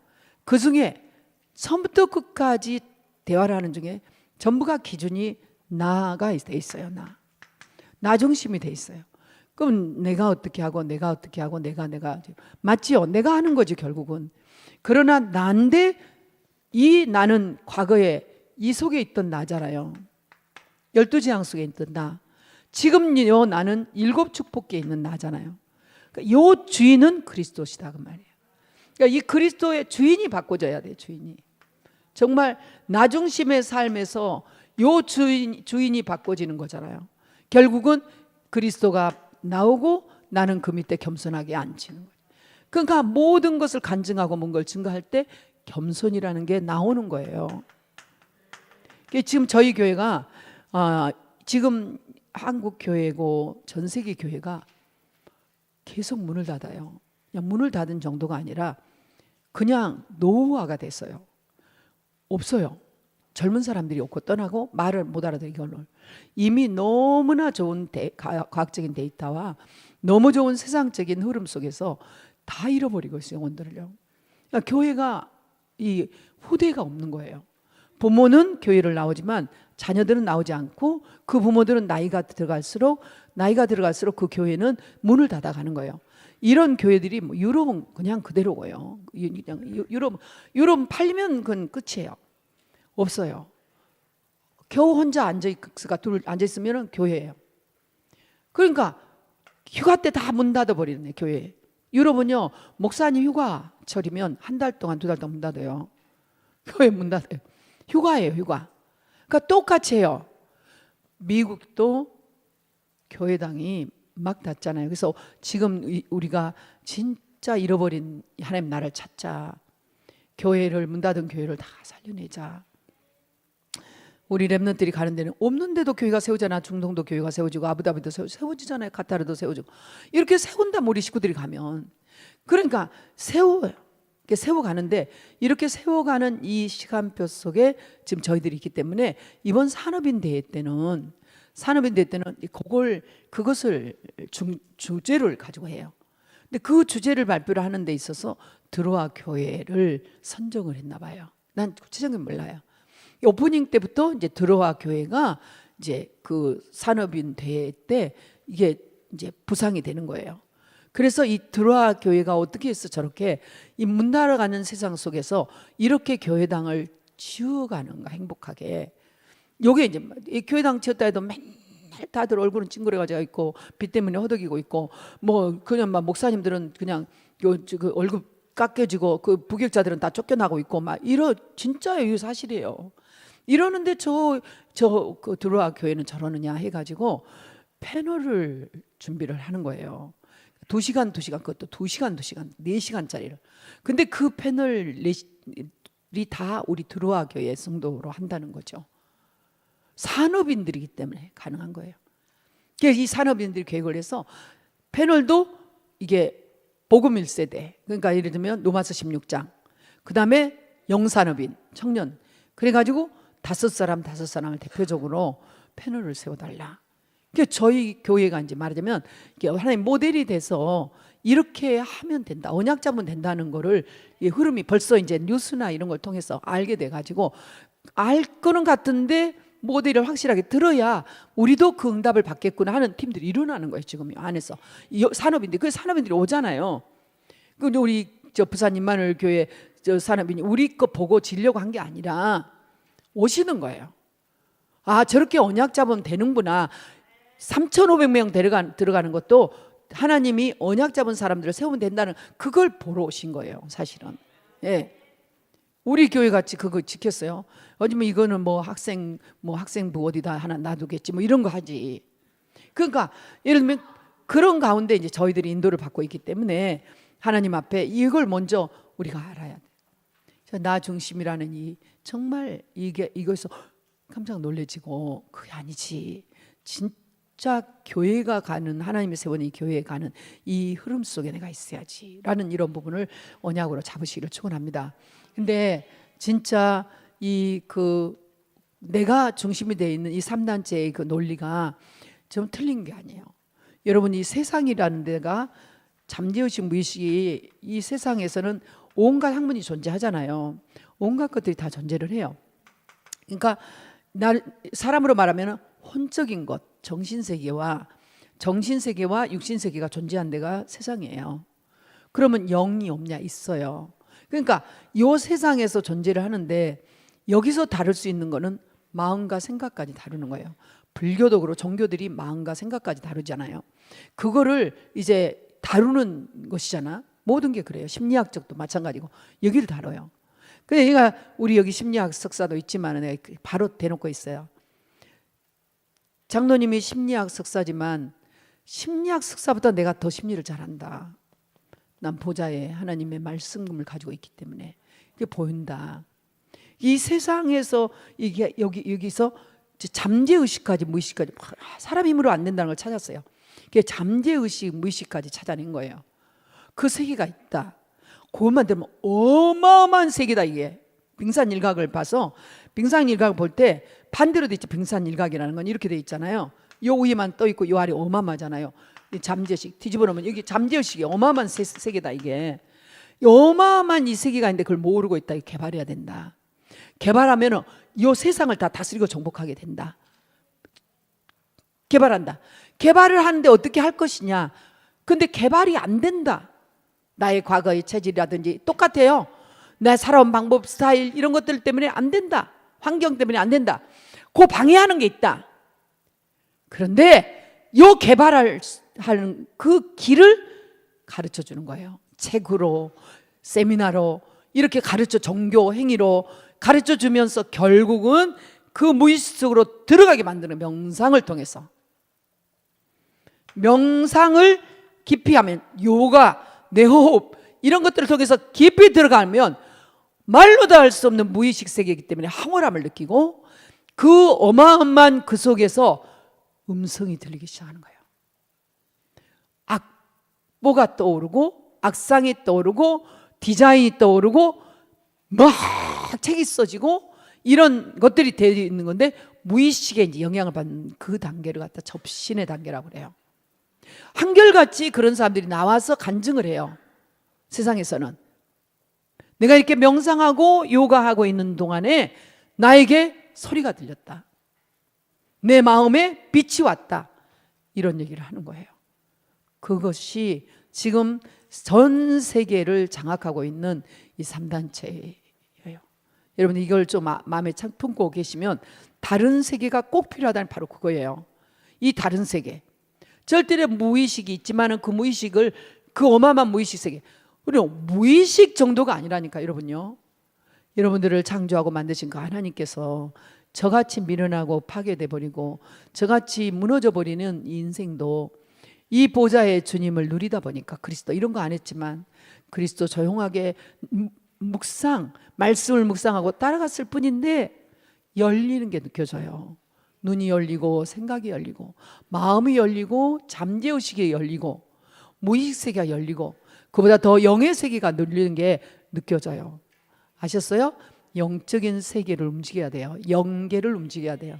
그 중에 처음부터 끝까지 대화를 하는 중에 전부가 기준이 나가 돼 있어요. 나 중심이 돼 있어요. 그럼 내가 어떻게 하고 내가 맞지요? 내가 하는 거지 결국은. 그러나 나인데 이 나는 과거에 이 속에 있던 나잖아요. 12재앙 속에 있던 나. 지금요 나는 7축복기에 있는 나잖아요. 그러니까 요 주인은 그리스도시다 그 말이에요. 그러니까 이 그리스도의 주인이 바꿔져야 돼요. 주인이. 정말 나 중심의 삶에서 요 주인이 바꿔지는 거잖아요. 결국은 그리스도가 나오고 나는 그 밑에 겸손하게 앉히는 거예요. 그러니까 모든 것을 간증하고 뭔 걸 증거할 때 겸손이라는 게 나오는 거예요. 지금 저희 교회가 지금 한국 교회고 전 세계 교회가 계속 문을 닫아요. 그냥 문을 닫은 정도가 아니라 그냥 노후화가 됐어요. 없어요. 젊은 사람들이 없고 떠나고 말을 못 알아듣게 언론. 이미 너무나 좋은 과학적인 데이터와 너무 좋은 세상적인 흐름 속에서 다 잃어버리고 있어요. 영혼들을요. 그러니까 교회가 이 후대가 없는 거예요. 부모는 교회를 나오지만 자녀들은 나오지 않고, 그 부모들은 나이가 들어갈수록 그 교회는 문을 닫아가는 거예요. 이런 교회들이 유럽은 그냥 그대로고요. 유럽 팔리면 그건 끝이에요. 없어요. 겨우 혼자 앉아있으면 교회예요. 그러니까 휴가 때 다 문 닫아버리네 교회. 유럽은요 목사님 휴가철이면 한 달 동안 2달 동안 문 닫아요. 교회 문 닫아요. 휴가예요 휴가. 그러니까 똑같이 해요. 미국도 교회당이 막 닫잖아요. 그래서 지금 우리가 진짜 잃어버린 하나님 나라를 찾자. 교회를 문 닫은 교회를 다 살려내자. 우리 렘넌트들이 가는 데는 없는데도 교회가 세우잖아. 중동도 교회가 세워지고 아부다비도 세워지잖아요. 카타르도 세워지고. 이렇게 세운다면 우리 식구들이 가면. 그러니까 세워요. 이렇게 세워가는데, 이렇게 세워가는 이 시간표 속에 지금 저희들이 있기 때문에 이번 산업인 대회 때는 그것을 주제를 가지고 해요. 근데 그 주제를 발표를 하는 데 있어서 드로아 교회를 선정을 했나 봐요. 난 구체적인 몰라요. 오프닝 때부터 이제 드로아 교회가 이제 그 산업인 대회 때 이게 이제 부상이 되는 거예요. 그래서 이 드로아 교회가 어떻게 해서 저렇게 이 문 닫아가는 세상 속에서 이렇게 교회당을 지어가는가 행복하게. 요게 이제 이 교회당 지었다 해도 맨날 다들 얼굴은 찡그려가지고 있고 빚 때문에 허덕이고 있고 뭐 그냥 막 목사님들은 그냥 그 얼굴 깎여지고 그 부격자들은 다 쫓겨나고 있고 막 진짜예요. 이거 사실이에요. 이러는데 그 드로아 교회는 저러느냐 해가지고 패널을 준비를 하는 거예요. 2시간 그것도 2시간 4시간짜리를. 근데 그 패널이 다 우리 드로아 교회 성도로 한다는 거죠. 산업인들이기 때문에 가능한 거예요. 그래서 이 산업인들이 계획을 해서 패널도 이게 복음 1세대, 그러니까 예를 들면 로마서 16장, 그 다음에 영산업인 청년, 그래가지고 5사람을 대표적으로 패널을 세워달라. 그러니까 저희 교회가 이제 말하자면 하나님 모델이 돼서 이렇게 하면 된다, 언약 잡으면 된다는 거를 이 흐름이 벌써 이제 뉴스나 이런 걸 통해서 알게 돼가지고 알 거는 같은데 모델을 확실하게 들어야 우리도 그 응답을 받겠구나 하는 팀들이 일어나는 거예요. 지금 안에서 산업인들, 그 산업인들이 오잖아요. 그 우리 저 부산 임마누엘 교회 저 산업인이 우리 거 보고 지려고 한 게 아니라 오시는 거예요. 아, 저렇게 언약 잡으면 되는구나. 3,500명 들어가는 것도 하나님이 언약 잡은 사람들을 세우면 된다는 그걸 보러 오신 거예요. 사실은. 예. 우리 교회 같이 그거 지켰어요. 어쩌면 이거는 뭐 학생부 어디다 하나 놔두겠지 뭐 이런 거 하지. 그러니까 예를 들면 그런 가운데 이제 저희들이 인도를 받고 있기 때문에 하나님 앞에 이걸 먼저 우리가 알아야 돼. 나 중심이라는 이 정말 이거에서 깜짝 놀래지고 그게 아니지. 진짜 교회가 가는 하나님의 세운 이 교회에 가는 이 흐름 속에 내가 있어야지라는 이런 부분을 언약으로 잡으시기를 축원합니다. 근데 진짜 내가 중심이 되어 있는 이 3단체의 그 논리가 좀 틀린 게 아니에요. 여러분 이 세상이라는 데가 잠재의식 무의식이 이 세상에서는 온갖 학문이 존재하잖아요. 온갖 것들이 다 존재를 해요. 그러니까 사람으로 말하면 혼적인 것, 정신세계와 육신세계가 존재한 데가 세상이에요. 그러면 영이 없냐? 있어요. 그러니까 이 세상에서 존재를 하는데 여기서 다룰 수 있는 거는 마음과 생각까지 다루는 거예요. 불교도 그렇고 종교들이 마음과 생각까지 다루잖아요. 그거를 이제 다루는 것이잖아. 모든 게 그래요. 심리학적도 마찬가지고 여기를 다뤄요. 그러니까 우리 여기 심리학 석사도 있지만 바로 대놓고 있어요. 장로님이 심리학 석사지만 심리학 석사보다 내가 더 심리를 잘한다. 난 보좌에 하나님의 말씀을 가지고 있기 때문에 그게 보인다. 이 세상에서 이게 여기서 잠재의식까지 무의식까지 사람 힘으로 안 된다는 걸 찾았어요. 그게 잠재의식 무의식까지 찾아낸 거예요. 그 세계가 있다. 그것만 들으면 어마어마한 세계다. 이게 빙산일각을 봐서 빙산일각을 볼 때 반대로 돼 있죠. 빙산일각이라는 건 이렇게 돼 있잖아요. 요 위에만 떠 있고 요 아래 어마어마하잖아요. 잠재의식 뒤집어 놓으면 여기 잠재의식이 어마어마한 세계다. 이게 어마어마한 이 세계가 있는데 그걸 모르고 있다. 개발해야 된다. 개발하면 이 세상을 다 다스리고 정복하게 된다. 개발한다. 개발을 하는데 어떻게 할 것이냐. 근데 개발이 안 된다. 나의 과거의 체질이라든지 똑같아요. 내 살아온 방법, 스타일 이런 것들 때문에 안 된다. 환경 때문에 안 된다. 그 방해하는 게 있다. 그런데 요 개발하는 그 길을 가르쳐 주는 거예요. 책으로, 세미나로 이렇게 가르쳐 종교 행위로 가르쳐 주면서 결국은 그 무의식 속으로 들어가게 만드는 명상을 통해서 명상을 깊이 하면 요가, 내호흡 이런 것들을 통해서 깊이 들어가면 말로도 할 수 없는 무의식 세계이기 때문에 황홀함을 느끼고 그 어마어마한 그 속에서 음성이 들리기 시작하는 거예요. 악보가 떠오르고 악상이 떠오르고 디자인이 떠오르고 막 책이 써지고 이런 것들이 되어 있는 건데 무의식에 이제 영향을 받는 그 단계를 갖다 접신의 단계라고 그래요. 한결같이 그런 사람들이 나와서 간증을 해요. 세상에서는 내가 이렇게 명상하고 요가하고 있는 동안에 나에게 소리가 들렸다. 내 마음에 빛이 왔다. 이런 얘기를 하는 거예요. 그것이 지금 전 세계를 장악하고 있는 이 3단체예요. 여러분 이걸 좀 마음에 참 품고 계시면 다른 세계가 꼭 필요하다는 바로 그거예요. 이 다른 세계. 절대로 무의식이 있지만은 그 무의식을 그 어마어마한 무의식 세계. 그리고 무의식 정도가 아니라니까 여러분요. 여러분들을 창조하고 만드신 그 하나님께서 저같이 미련하고 파괴돼 버리고 저같이 무너져 버리는 이 인생도 이 보좌의 주님을 누리다 보니까 그리스도 이런 거 안 했지만 그리스도 조용하게 말씀을 묵상하고 따라갔을 뿐인데 열리는 게 느껴져요. 눈이 열리고 생각이 열리고 마음이 열리고 잠재의식이 열리고 무의식 세계가 열리고 그보다 더 영의 세계가 눌리는 게 느껴져요. 아셨어요? 영적인 세계를 움직여야 돼요. 영계를 움직여야 돼요.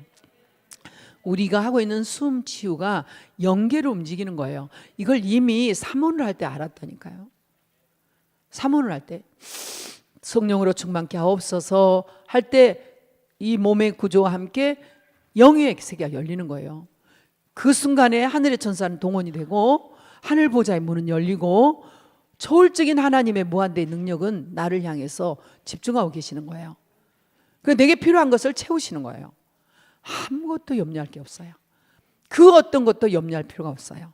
우리가 하고 있는 숨 치유가 영계를 움직이는 거예요. 이걸 이미 삼원을 할 때 알았다니까요. 삼원을 할 때 성령으로 충만케 하옵소서 할 때 이 몸의 구조와 함께 영의 세계가 열리는 거예요. 그 순간에 하늘의 천사는 동원이 되고 하늘 보좌의 문은 열리고 초월적인 하나님의 무한대의 능력은 나를 향해서 집중하고 계시는 거예요. 그 내게 필요한 것을 채우시는 거예요. 아무것도 염려할 게 없어요. 그 어떤 것도 염려할 필요가 없어요.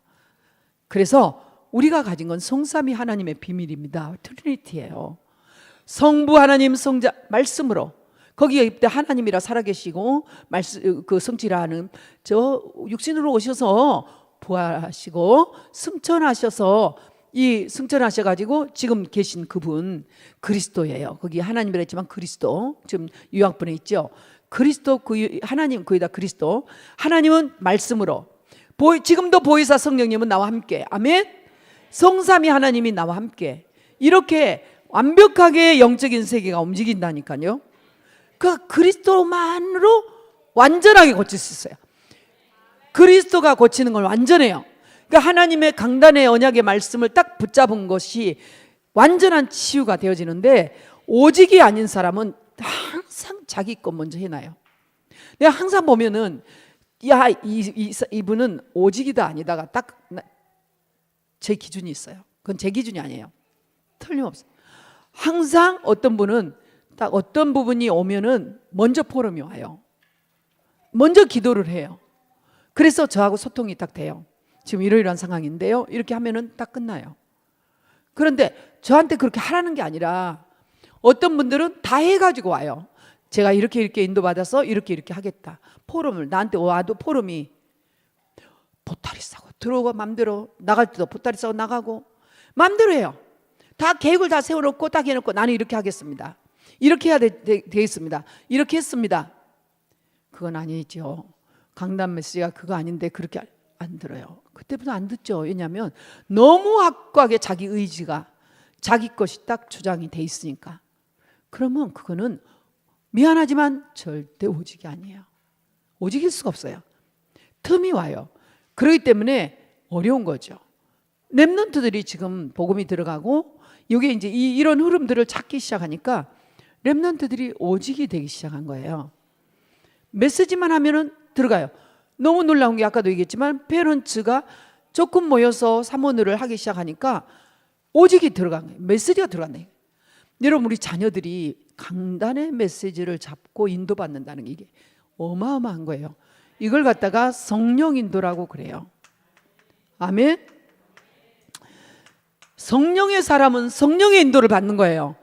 그래서 우리가 가진 건 성삼위 하나님의 비밀입니다. 트리니티예요. 성부 하나님, 성자 말씀으로 거기에 하나님이라 살아계시고 그 성취라는 저 육신으로 오셔서 부활하시고 승천하셔서 이 승천하셔가지고 지금 계신 그분 그리스도예요. 거기 하나님이라 했지만 그리스도 지금 요약본에 있죠. 그리스도 그 하나님 거기다 그리스도 하나님은 말씀으로 지금도 보혜사 성령님은 나와 함께 아멘. 성삼위 하나님이 나와 함께 이렇게 완벽하게 영적인 세계가 움직인다니까요. 그 그리스도만으로 완전하게 고칠 수 있어요. 그리스도가 고치는 건 완전해요. 그러니까 하나님의 강단의 언약의 말씀을 딱 붙잡은 것이 완전한 치유가 되어지는데 오직이 아닌 사람은 항상 자기 것 먼저 해놔요. 내가 항상 보면은 야, 이분은 오직이다 아니다가 딱 제 기준이 있어요. 그건 제 기준이 아니에요. 틀림없어요. 항상 어떤 분은 딱 어떤 부분이 오면은 먼저 포럼이 와요. 먼저 기도를 해요. 그래서 저하고 소통이 딱 돼요. 지금 이러이러한 상황인데요. 이렇게 하면은 딱 끝나요. 그런데 저한테 그렇게 하라는 게 아니라 어떤 분들은 다 해가지고 와요. 제가 이렇게 인도받아서 이렇게 하겠다. 포럼을 나한테 와도 포럼이 보따리 싸고 들어오고 맘대로 나갈 때도 보따리 싸고 나가고 맘대로 해요. 다 계획을 다 세워놓고 딱 해놓고 나는 이렇게 하겠습니다. 이렇게 해야 되겠습니다. 이렇게 했습니다. 그건 아니죠. 강단 메시지가 그거 아닌데 그렇게 안 들어요. 그때부터 안 듣죠. 왜냐하면 너무 확고하게 자기 의지가 자기 것이 딱 주장이 돼 있으니까. 그러면 그거는 미안하지만 절대 오직이 아니에요. 오직일 수가 없어요. 틈이 와요. 그렇기 때문에 어려운 거죠. 렘넌트들이 지금 복음이 들어가고 이게 이제 이런 흐름들을 찾기 시작하니까 렘넌트들이 오직이 되기 시작한 거예요. 메시지만 하면은 들어가요. 너무 놀라운 게 아까도 얘기했지만 페런츠가 조금 모여서 사모를 하기 시작하니까 오직이 들어간 거예요. 메시지가 들어간다. 여러분 우리 자녀들이 강단의 메시지를 잡고 인도받는다는 게 이게 어마어마한 거예요. 이걸 갖다가 성령 인도라고 그래요. 아멘. 성령의 사람은 성령의 인도를 받는 거예요.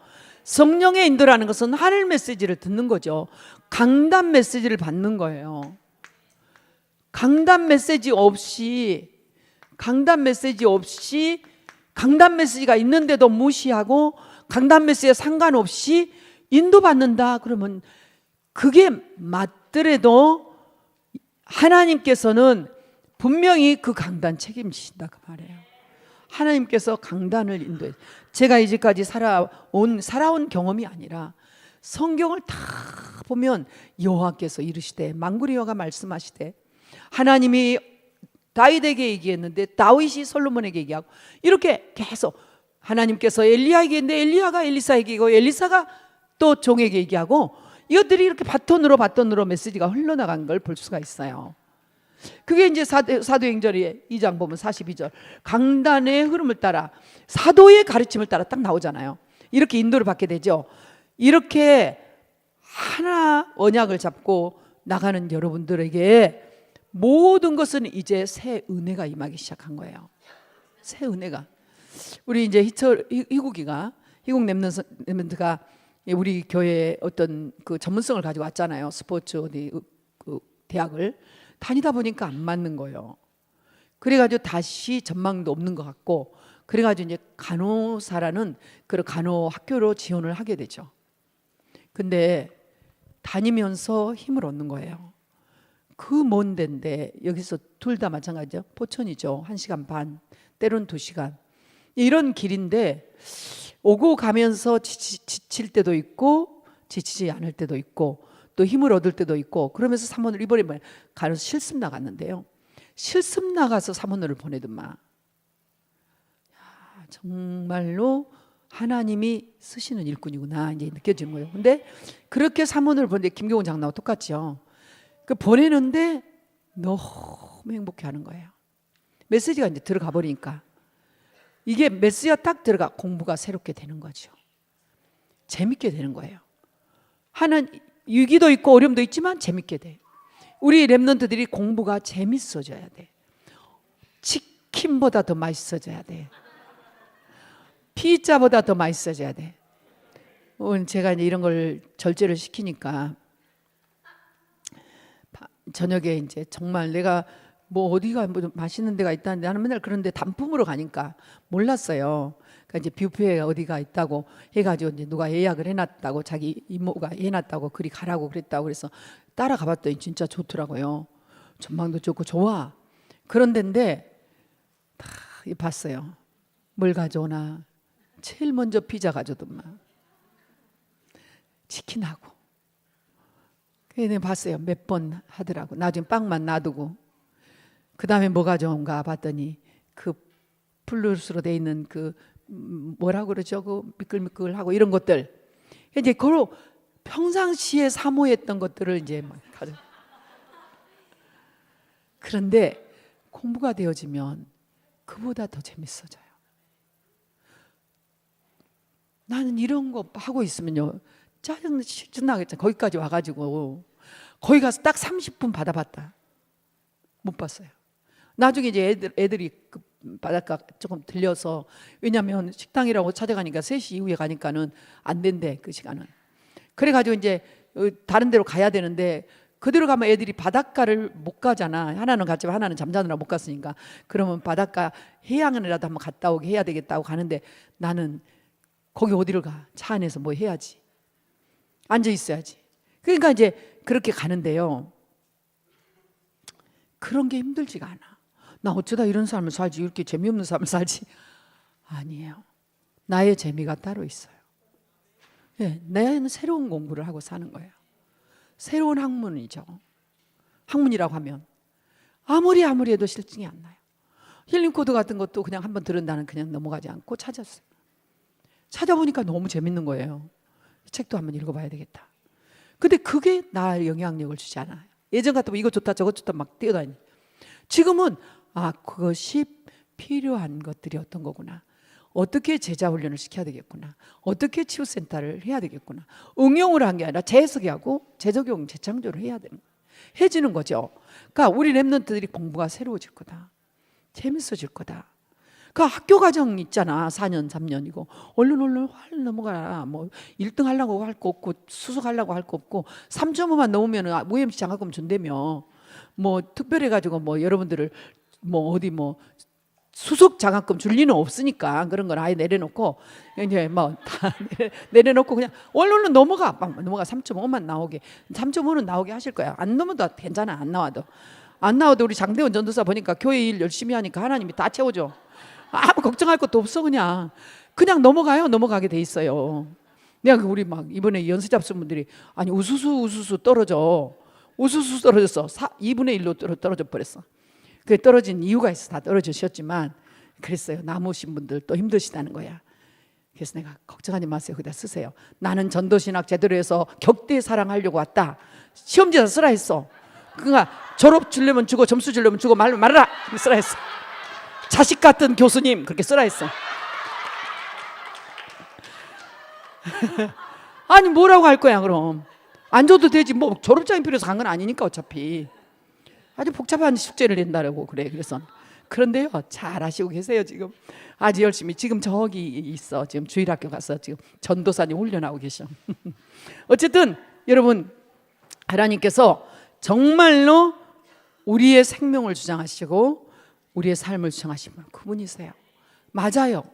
성령의 인도라는 것은 하늘 메시지를 듣는 거죠. 강단 메시지를 받는 거예요. 강단 메시지 없이 강단 메시지가 있는데도 무시하고 강단 메시지에 상관없이 인도받는다 그러면 그게 맞더라도 하나님께서는 분명히 그 강단 책임지신다 그 말이에요. 하나님께서 강단을 인도해. 제가 이제까지 살아온 경험이 아니라 성경을 다 보면 여호와께서 이르시되 만군의 여호와가 말씀하시되 하나님이 다윗에게 얘기했는데 다윗이 솔로몬에게 얘기하고 이렇게 계속 하나님께서 엘리야에게 했는데 엘리야가 엘리사에게 얘기하고 엘리사가 또 종에게 얘기하고 이것들이 이렇게 바톤으로 메시지가 흘러나간 걸 볼 수가 있어요. 그게 이제 사도행전의 2장 보면 42절 강단의 흐름을 따라 사도의 가르침을 따라 딱 나오잖아요. 이렇게 인도를 받게 되죠. 이렇게 하나 언약을 잡고 나가는 여러분들에게 모든 것은 이제 새 은혜가 임하기 시작한 거예요. 새 은혜가. 우리 이제 희국 렘넌트가 우리 교회에 어떤 그 전문성을 가지고 왔잖아요. 스포츠 그 대학을 다니다 보니까 안 맞는 거예요. 그래가지고 다시 전망도 없는 것 같고, 그래가지고 이제 간호사라는 그런 간호 학교로 지원을 하게 되죠. 근데 다니면서 힘을 얻는 거예요. 그 먼 데인데 여기서 둘 다 마찬가지죠. 포천이죠. 1시간 반, 때로는 2시간. 이런 길인데 오고 가면서 지칠 때도 있고 지치지 않을 때도 있고 또 힘을 얻을 때도 있고, 그러면서 사모를 이번에 가서 실습 나갔는데요. 실습 나가서 사모를 보내더만 정말로 하나님이 쓰시는 일꾼이구나 이제 느껴지는 거예요. 근데 그렇게 사모를 보는데 김경훈 장로하고 똑같죠. 그 보내는데 너무 행복해하는 거예요. 메시지가 이제 들어가 버리니까 이게 메시지가 딱 들어가 공부가 새롭게 되는 거죠. 재밌게 되는 거예요. 하는 위기도 있고 어려움도 있지만 재밌게 돼. 우리 랩런트들이 공부가 재밌어져야 돼. 치킨보다 더 맛있어져야 돼. 피자보다 더 맛있어져야 돼. 오늘 제가 이제 이런 걸 절제를 시키니까 저녁에 이제 정말 내가 뭐 어디가 뭐 맛있는 데가 있다는데 나는 맨날 그런데 단품으로 가니까 몰랐어요. 그러니까 이제 뷔페가 어디가 있다고 해가지고 이제 누가 예약을 해놨다고 자기 이모가 해놨다고 그리 가라고 그랬다고 그래서 따라가 봤더니 진짜 좋더라고요. 전망도 좋고 좋아. 그런 데인데 다 봤어요. 뭘 가져오나 제일 먼저 피자 가져오더만 치킨하고. 그래서 봤어요. 몇 번 하더라고. 나중에 빵만 놔두고 그 다음에 뭐 가져온가 봤더니 그 플루스로 돼 있는 그 뭐라고 그러죠? 그 미끌미끌하고 이런 것들 이제 그로 평상시에 사모했던 것들을 이제 막 가져. 그런데 공부가 되어지면 그보다 더 재밌어져요. 나는 이런 거 하고 있으면요 짜증나겠잖아. 거기까지 와가지고 거기 가서 딱 30분 받아봤다. 못 봤어요. 나중에 이제 애들이 그 바닷가 조금 들려서 왜냐하면 식당이라고 찾아가니까 3시 이후에 가니까는 안 된대 그 시간은. 그래가지고 이제 다른 데로 가야 되는데 그대로 가면 애들이 바닷가를 못 가잖아. 하나는 갔지만 하나는 잠자느라 못 갔으니까 그러면 바닷가 해양이라도 한번 갔다 오게 해야 되겠다고 가는데 나는 거기 어디를 가? 차 안에서 뭐 해야지. 앉아 있어야지. 그러니까 이제 그렇게 가는데요. 그런 게 힘들지가 않아. 나 어쩌다 이런 삶을 살지 이렇게 재미없는 삶을 살지. 아니에요. 나의 재미가 따로 있어요. 네, 내는 새로운 공부를 하고 사는 거예요. 새로운 학문이죠. 학문이라고 하면 아무리 해도 실증이 안 나요. 힐링 코드 같은 것도 그냥 한번 들은 나는 그냥 넘어가지 않고 찾았어요. 찾아보니까 너무 재밌는 거예요. 이 책도 한번 읽어봐야 되겠다. 근데 그게 나의 영향력을 주지 않아요. 예전 같으면 이거 좋다 저거 좋다 막 뛰어다니. 지금은 그것이 필요한 것들이 어떤 거구나. 어떻게 제자 훈련을 시켜야 되겠구나. 어떻게 치유센터를 해야 되겠구나. 응용을 한 게 아니라 재해석하고 재적용, 재창조를 해야 되는 거예요. 해지는 거죠. 그러니까 우리 랩런트들이 공부가 새로워질 거다. 재밌어질 거다. 그 학교 과정 있잖아. 4년, 3년이고 얼른 활 넘어가라. 뭐 1등 하려고 할 거 없고 수석하려고 할 거 없고 3.5만 넘으면 UMC 장학금 준다며. 뭐 특별해 가지고 뭐 여러분들을 뭐 어디 뭐 수석 장학금 줄 리는 없으니까 그런 건 아예 내려놓고 이제 뭐 다 내려놓고 그냥 얼른 넘어가. 막 넘어가 3.5만 나오게. 3.5는 나오게 하실 거야. 안 넘어도 괜찮아. 안 나와도 우리 장대원 전도사 보니까 교회 일 열심히 하니까 하나님이 다 채워줘. 아무 걱정할 것도 없어. 그냥 넘어가요. 넘어가게 돼 있어요. 내가 우리 막 이번에 연수 잡순 분들이 아니 우수수 떨어져. 우수수 떨어졌어. 2분의 1로 떨어져 버렸어. 그 떨어진 이유가 있어. 다 떨어지셨지만 그랬어요. 남으신 분들 또 힘드시다는 거야. 그래서 내가 걱정하지 마세요. 거기다 쓰세요. 나는 전도신학 제대로 해서 격대 사랑하려고 왔다. 시험지에서 쓰라 했어. 그러니까 졸업 주려면 주고 점수 주려면 주고 말아라 쓰라 했어. 자식 같은 교수님 그렇게 쓰라 했어. 아니 뭐라고 할 거야 그럼. 안 줘도 되지. 뭐 졸업장이 필요해서 간 건 아니니까 어차피. 아주 복잡한 숙제를 낸다라고 그래. 그래서 그런데요 잘 하시고 계세요. 지금 아주 열심히 지금 저기 있어. 지금 주일학교 가서 지금 전도사님 훈련하고 계셔. 어쨌든 여러분 하나님께서 정말로 우리의 생명을 주장하시고 우리의 삶을 주장하시는 분 그분이세요. 맞아요.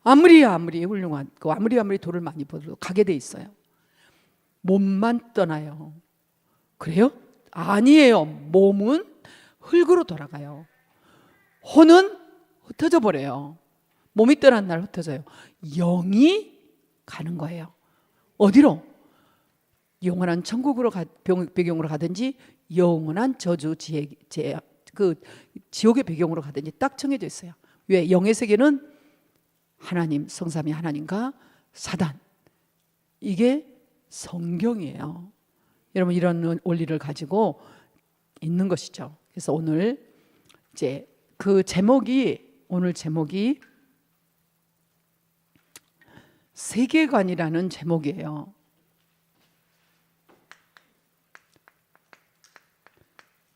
아무리 훌륭한 아무리 돈을 많이 벌어도 가게 돼 있어요. 몸만 떠나요. 그래요? 아니에요. 몸은 흙으로 돌아가요. 혼은 흩어져 버려요. 몸이 떠난 날 흩어져요. 영이 가는 거예요. 어디로? 영원한 천국으로 배경으로 가든지 영원한 저주 지옥의 배경으로 가든지 딱 정해져 있어요. 왜? 영의 세계는 하나님, 성삼위 하나님과 사단. 이게 성경이에요. 여러분 이런 원리를 가지고 있는 것이죠. 그래서 오늘 이제 그 오늘 제목이 세계관이라는 제목이에요.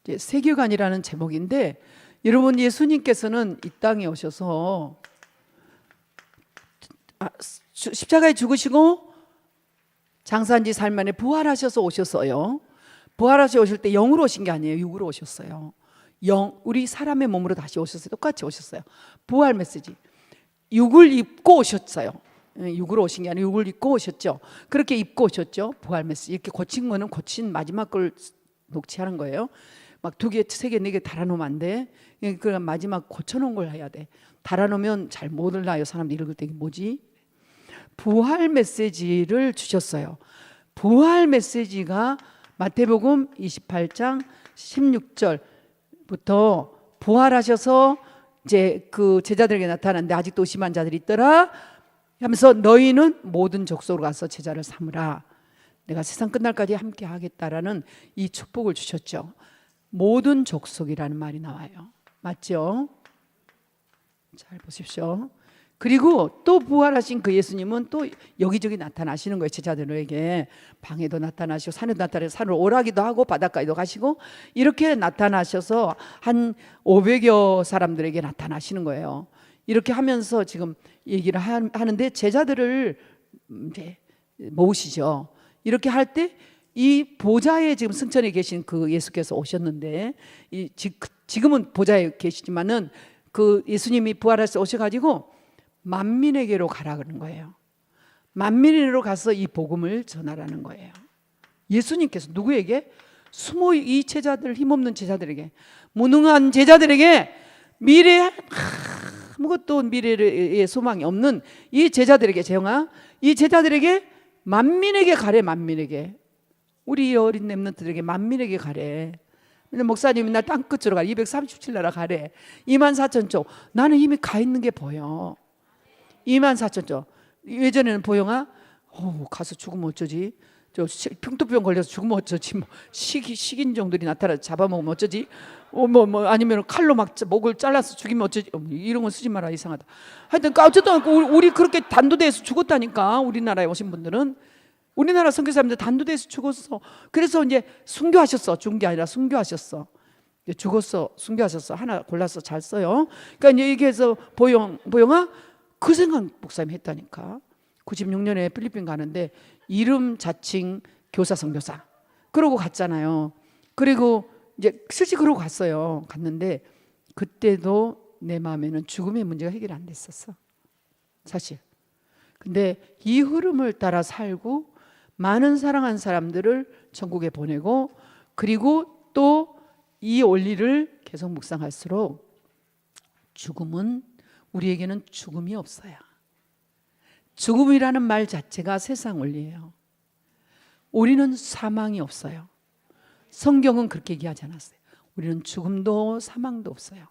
이제 세계관이라는 제목인데 여러분 예수님께서는 이 땅에 오셔서 십자가에 죽으시고 장사한 지 사흘 만에 부활하셔서 오셨어요. 부활하셔서 오실 때 영으로 오신 게 아니에요. 육으로 오셨어요. 우리 사람의 몸으로 다시 오셨어요. 똑같이 오셨어요. 부활 메시지. 육을 입고 오셨어요. 육으로 오신 게 아니라 육을 입고 오셨죠. 그렇게 입고 오셨죠. 부활 메시지. 이렇게 고친 거는 고친 마지막 걸 녹취하는 거예요. 막 2개, 3개, 4개 달아놓으면 안 돼. 그 마지막 고쳐놓은 걸 해야 돼. 달아놓으면 잘 못 읽나요? 사람들이 읽을 때 이게 뭐지? 부활 메시지를 주셨어요. 부활 메시지가 마태복음 28장 16절부터 부활하셔서 이제 그 제자들에게 나타났는데 아직도 의심한 자들이 있더라 하면서 너희는 모든 족속으로 가서 제자를 삼으라. 내가 세상 끝날까지 함께 하겠다라는 이 축복을 주셨죠. 모든 족속이라는 말이 나와요. 맞죠? 잘 보십시오. 그리고 또 부활하신 그 예수님은 또 여기저기 나타나시는 거예요. 제자들에게 방에도 나타나시고 산에도 나타나시고 산으로 오라기도 하고 바닷가에도 가시고 이렇게 나타나셔서 한 500여 사람들에게 나타나시는 거예요. 이렇게 하면서 지금 얘기를 하는데 제자들을 이제 모으시죠. 이렇게 할 때 이 보좌에 지금 승천에 계신 그 예수께서 오셨는데 지금은 보좌에 계시지만은 그 예수님이 부활해서 오셔가지고 만민에게로 가라 그러는 거예요. 만민에게로 가서 이 복음을 전하라는 거예요. 예수님께서 누구에게? 이 제자들, 힘없는 제자들에게, 무능한 제자들에게, 미래에 아무것도 미래의 소망이 없는 이 제자들에게, 재영아, 이 제자들에게 만민에게 가래. 만민에게, 우리 어린 렘넌트들에게 만민에게 가래. 근데 목사님이 나 땅끝으로 가 237나라 가래. 24,000쪽. 나는 이미 가 있는 게 보여. 24,000쪽. 예전에는 보영아 가서 죽으면 어쩌지? 저 풍토병 걸려서 죽으면 어쩌지? 뭐 식인종들이 나타나 잡아먹으면 어쩌지? 아니면 칼로 막 목을 잘라서 죽이면 어쩌지? 이런 거 쓰지 마라. 이상하다. 하여튼 어쨌든 우리 그렇게 단도대에서 죽었다니까. 우리나라에 오신 분들은 우리나라 선교사님들 단도대에서 죽었어. 그래서 이제 순교하셨어. 죽은 게 아니라 순교하셨어. 죽었어. 순교하셨어. 하나 골라서 잘 써요. 그러니까 이제 얘기해서 보영아 그 생각 목사님이 했다니까. 96년에 필리핀 가는데 이름 자칭 교사 선교사 그러고 갔잖아요. 그리고 이제 실제 그러고 갔어요. 갔는데 그때도 내 마음에는 죽음의 문제가 해결 안 됐었어. 사실. 근데 이 흐름을 따라 살고 많은 사랑한 사람들을 천국에 보내고 그리고 또 이 원리를 계속 묵상할수록 죽음은 우리에게는 죽음이 없어요. 죽음이라는 말 자체가 세상 원리예요. 우리는 사망이 없어요. 성경은 그렇게 얘기하지 않았어요. 우리는 죽음도 사망도 없어요.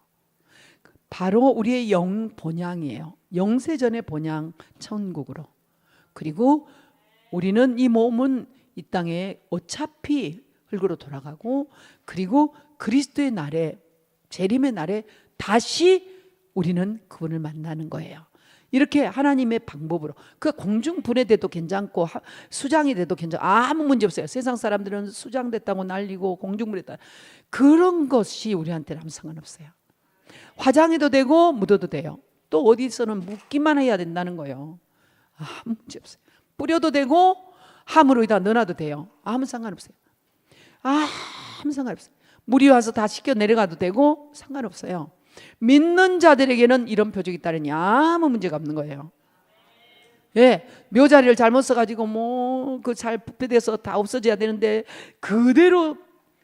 바로 우리의 영 본향이에요. 영세전의 본향 천국으로. 그리고 우리는 이 몸은 이 땅에 어차피 흙으로 돌아가고 그리고 그리스도의 날에 재림의 날에 다시 우리는 그분을 만나는 거예요. 이렇게 하나님의 방법으로 그 공중 분해돼도 괜찮고 수장이 돼도 괜찮고 아무 문제 없어요. 세상 사람들은 수장됐다고 난리고 공중 분해됐다 그런 것이 우리한테는 아무 상관없어요. 화장해도 되고 묻어도 돼요. 또 어디서는 묻기만 해야 된다는 거예요. 아무 문제 없어요. 뿌려도 되고 함으로다 넣어놔도 돼요. 아무 상관없어요. 아무 상관없어요. 물이 와서 다 씻겨 내려가도 되고 상관없어요. 믿는 자들에게는 이런 표적이 따르니 아무 문제가 없는 거예요. 예, 묘자리를 잘못 써가지고 뭐 그 잘 부패돼서 다 없어져야 되는데 그대로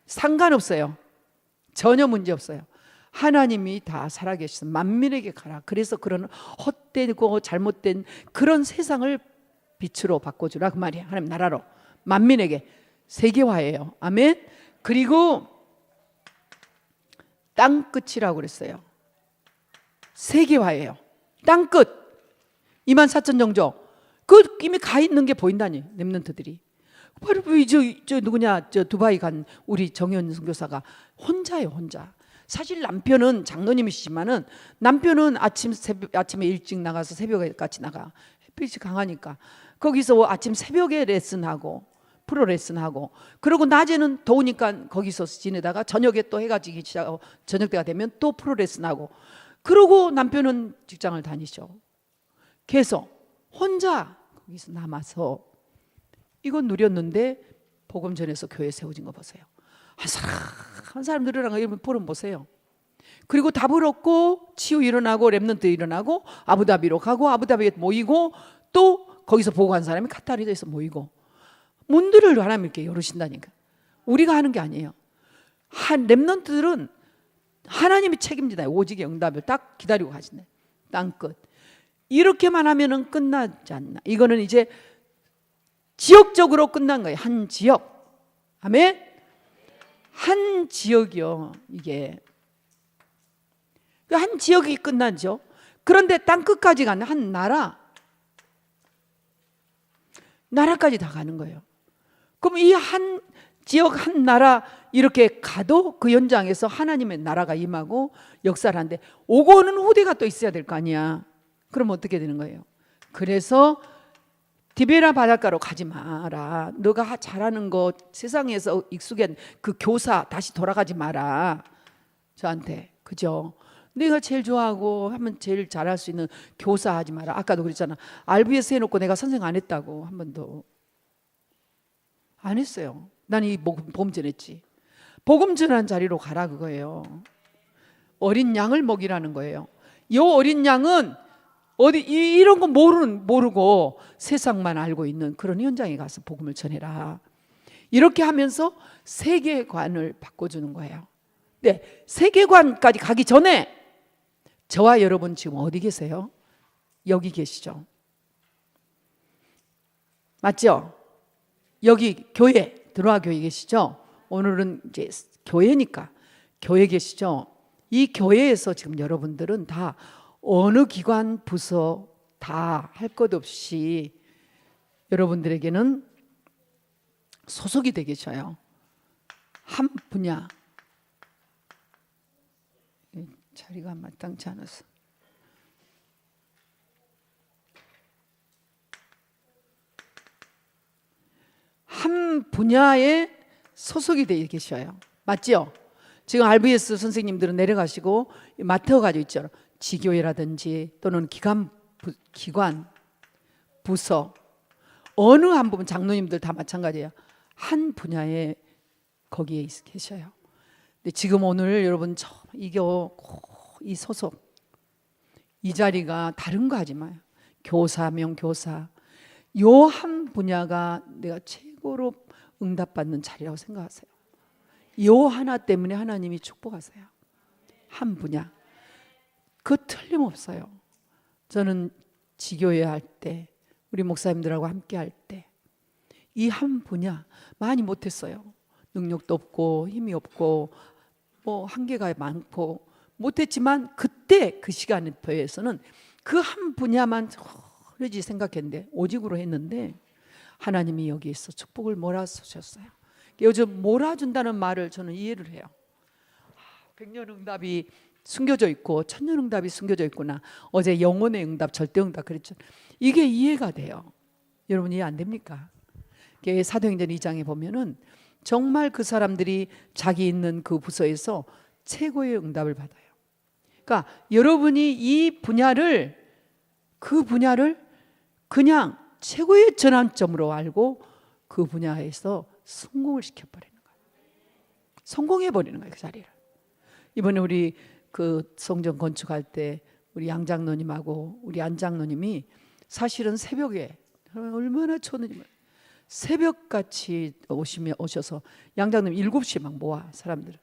상관없어요. 전혀 문제 없어요. 하나님이 다 살아계셔서 만민에게 가라. 그래서 그런 헛되고 잘못된 그런 세상을 빛으로 바꿔주라 그 말이야. 하나님 나라로 만민에게 세계화예요. 아멘. 그리고 땅끝이라고 그랬어요. 세계화예요. 땅끝 24,000 정도 그 이미 가 있는 게 보인다니 렘넌트들이. 바로 저 누구냐, 저 두바이 간 우리 정현 선교사가 혼자예요, 혼자. 사실 남편은 장로님이시지만은 남편은 아침에 일찍 나가서 새벽에 같이 나가. 햇빛이 강하니까 거기서 아침 새벽에 레슨하고 프로 레슨하고, 그리고 낮에는 더우니까 거기서 지내다가 저녁에 또 해가 지기 시작하고 저녁 때가 되면 또 프로 레슨하고, 그러고 남편은 직장을 다니죠. 그래서 혼자 거기서 남아서 이건 누렸는데 복음 전해서 교회 세워진 거 보세요. 한 사람 늘어나는 거 보름 보세요. 그리고 답을 얻고 치유 일어나고 렘넌트 일어나고 아부다비로 가고 아부다비에 모이고 또 거기서 보고 한 사람이 카타르에서 모이고, 문들을 하나님 이렇게 열으신다니까. 우리가 하는 게 아니에요. 렘넌트들은 하나님이 책임지다. 오직의 응답을 딱 기다리고 가신다. 땅끝. 이렇게만 하면은 끝나지 않나. 이거는 이제 지역적으로 끝난 거예요. 한 지역. 아멘. 한 지역이요. 이게 한 지역이 끝나죠. 그런데 땅끝까지 가는 한 나라까지 다 가는 거예요. 그럼 이 한 지역 한 나라 이렇게 가도 그 현장에서 하나님의 나라가 임하고 역사를 하는데, 오고 오는 후대가 또 있어야 될 거 아니야. 그럼 어떻게 되는 거예요? 그래서 디베라 바닷가로 가지 마라. 너가 잘하는 거 세상에서 익숙한 그 교사 다시 돌아가지 마라. 저한테. 그죠? 내가 제일 좋아하고 하면 제일 잘할 수 있는 교사 하지 마라. 아까도 그랬잖아. RBS 해놓고 내가 선생 안 했다고. 한 번도 안 했어요. 난 이 복음 전했지. 복음 전한 자리로 가라 그거예요. 어린 양을 먹이라는 거예요. 이 어린 양은 어디 이런 거 모르고 세상만 알고 있는 그런 현장에 가서 복음을 전해라. 이렇게 하면서 세계관을 바꿔주는 거예요. 네, 세계관까지 가기 전에 저와 여러분 지금 어디 계세요? 여기 계시죠? 맞죠? 여기 교회, 들어와 교회 계시죠? 오늘은 이제 교회니까 교회 계시죠? 이 교회에서 지금 여러분들은 다 어느 기관, 부서 다 할 것 없이 여러분들에게는 소속이 돼 계셔요. 한 분야. 자리가 마땅치 않아서. 한 분야에 소속이 되어 계셔요. 맞죠? 지금 RBS 선생님들은 내려가시고 맡아가지고 있죠. 지교회라든지 또는 기관, 부서, 어느 한 부분, 장로님들 다 마찬가지예요. 한 분야에 거기에 계셔요. 근데 지금 오늘 여러분 이 소속, 이 자리가 다른 거 하지 마요. 교사명 교사, 요 한 분야가 내가 최고로 응답받는 자리라고 생각하세요. 요 하나 때문에 하나님이 축복하세요. 한 분야. 그 틀림없어요. 저는 지교회 할 때, 우리 목사님들하고 함께 할 때 이 한 분야 많이 못했어요. 능력도 없고 힘이 없고 뭐 한계가 많고 못했지만, 그때 그 시간표에서는 그 한 분야만 그러지 생각했는데 오직으로 했는데 하나님이 여기에서 축복을 몰아주셨어요. 요즘 몰아준다는 말을 저는 이해를 해요. 백년응답이 숨겨져 있고 천년응답이 숨겨져 있구나. 어제 영혼의 응답, 절대응답 그랬죠. 이게 이해가 돼요. 여러분 이해 안 됩니까? 사도행전 2장에 보면은 정말 그 사람들이 자기 있는 그 부서에서 최고의 응답을 받아요. 그러니까 여러분이 이 분야를, 그 분야를 그냥 최고의 전환점으로 알고 그 분야에서 성공을 시켜버리는 거예요. 성공해버리는 거예요, 그 자리를. 이번에 우리 그 성전 건축할 때 우리 양 장로님하고 우리 안 장로님이 사실은 새벽에 얼마나 쳤는지 새벽같이 오셔서 양 장로님 7시에 막 모아 사람들.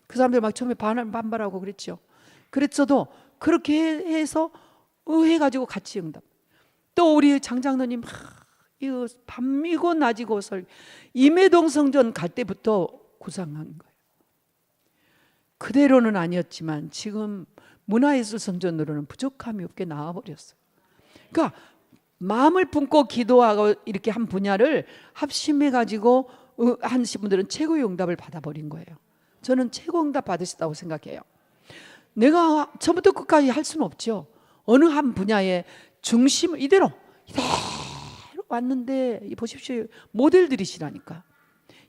그 사람들 막 처음에 반발하고 그랬죠. 그랬어도 그렇게 해서 해가지고 같이 응답. 또 우리 장 장로님 이거 밤이고 낮이고 임해동 성전 갈 때부터 구상한 거예요. 그대로는 아니었지만 지금 문화예술 성전으로는 부족함이 없게 나와버렸어요. 그러니까 마음을 품고 기도하고 이렇게 한 분야를 합심해 가지고 하신 분들은 최고의 응답을 받아버린 거예요. 저는 최고 응답 받으셨다고 생각해요. 내가 처음부터 끝까지 할 수는 없죠. 어느 한 분야의 중심을 이대로 왔는데 보십시오. 모델들이시라니까.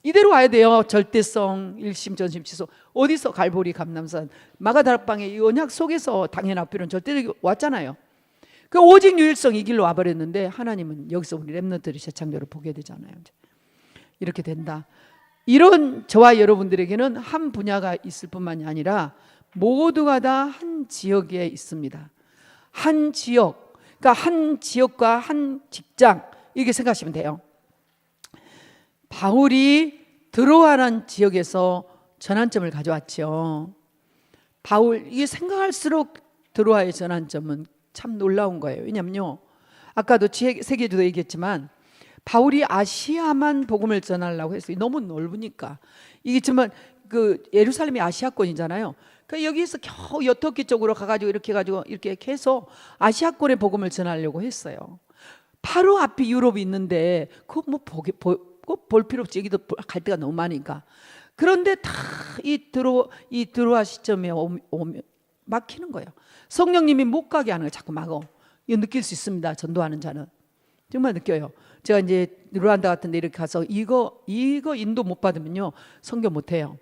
이대로 와야 돼요. 절대성, 일심, 전심, 지속. 어디서 갈보리, 감남산, 마가다락방의 이 언약 속에서 당연 앞뒤로는 절대적이 왔잖아요. 그 오직 유일성 이 길로 와버렸는데 하나님은 여기서 우리 렘넌트들이 재창조를 보게 되잖아요. 이렇게 된다. 이런 저와 여러분들에게는 한 분야가 있을 뿐만이 아니라 모두가 다 한 지역에 있습니다. 한 지역, 그러니까 한 지역과 한 직장 이렇게 생각하시면 돼요. 바울이 드로아라는 지역에서 전환점을 가져왔죠. 바울, 이게 생각할수록 드로아의 전환점은 참 놀라운 거예요. 왜냐면요, 아까도 세계주도 얘기했지만 바울이 아시아만 복음을 전하려고 했어요. 너무 넓으니까. 이게 정말 그 예루살렘이 아시아권이잖아요. 그러니까 여기서 겨우 여터키 쪽으로 가가지고 이렇게 해가지고 이렇게 해서 아시아권의 복음을 전하려고 했어요. 바로 앞에 유럽이 있는데 그거 뭐 볼 필요 없지. 여기도 갈 데가 너무 많으니까. 그런데 다 이 드로아 시점에 오면 막히는 거예요. 성령님이 못 가게 하는 거예요. 자꾸 막어. 이거 느낄 수 있습니다. 전도하는 자는 정말 느껴요. 제가 이제 르완다 같은 데 이렇게 가서 이거 인도 못 받으면요 선교 못 해요.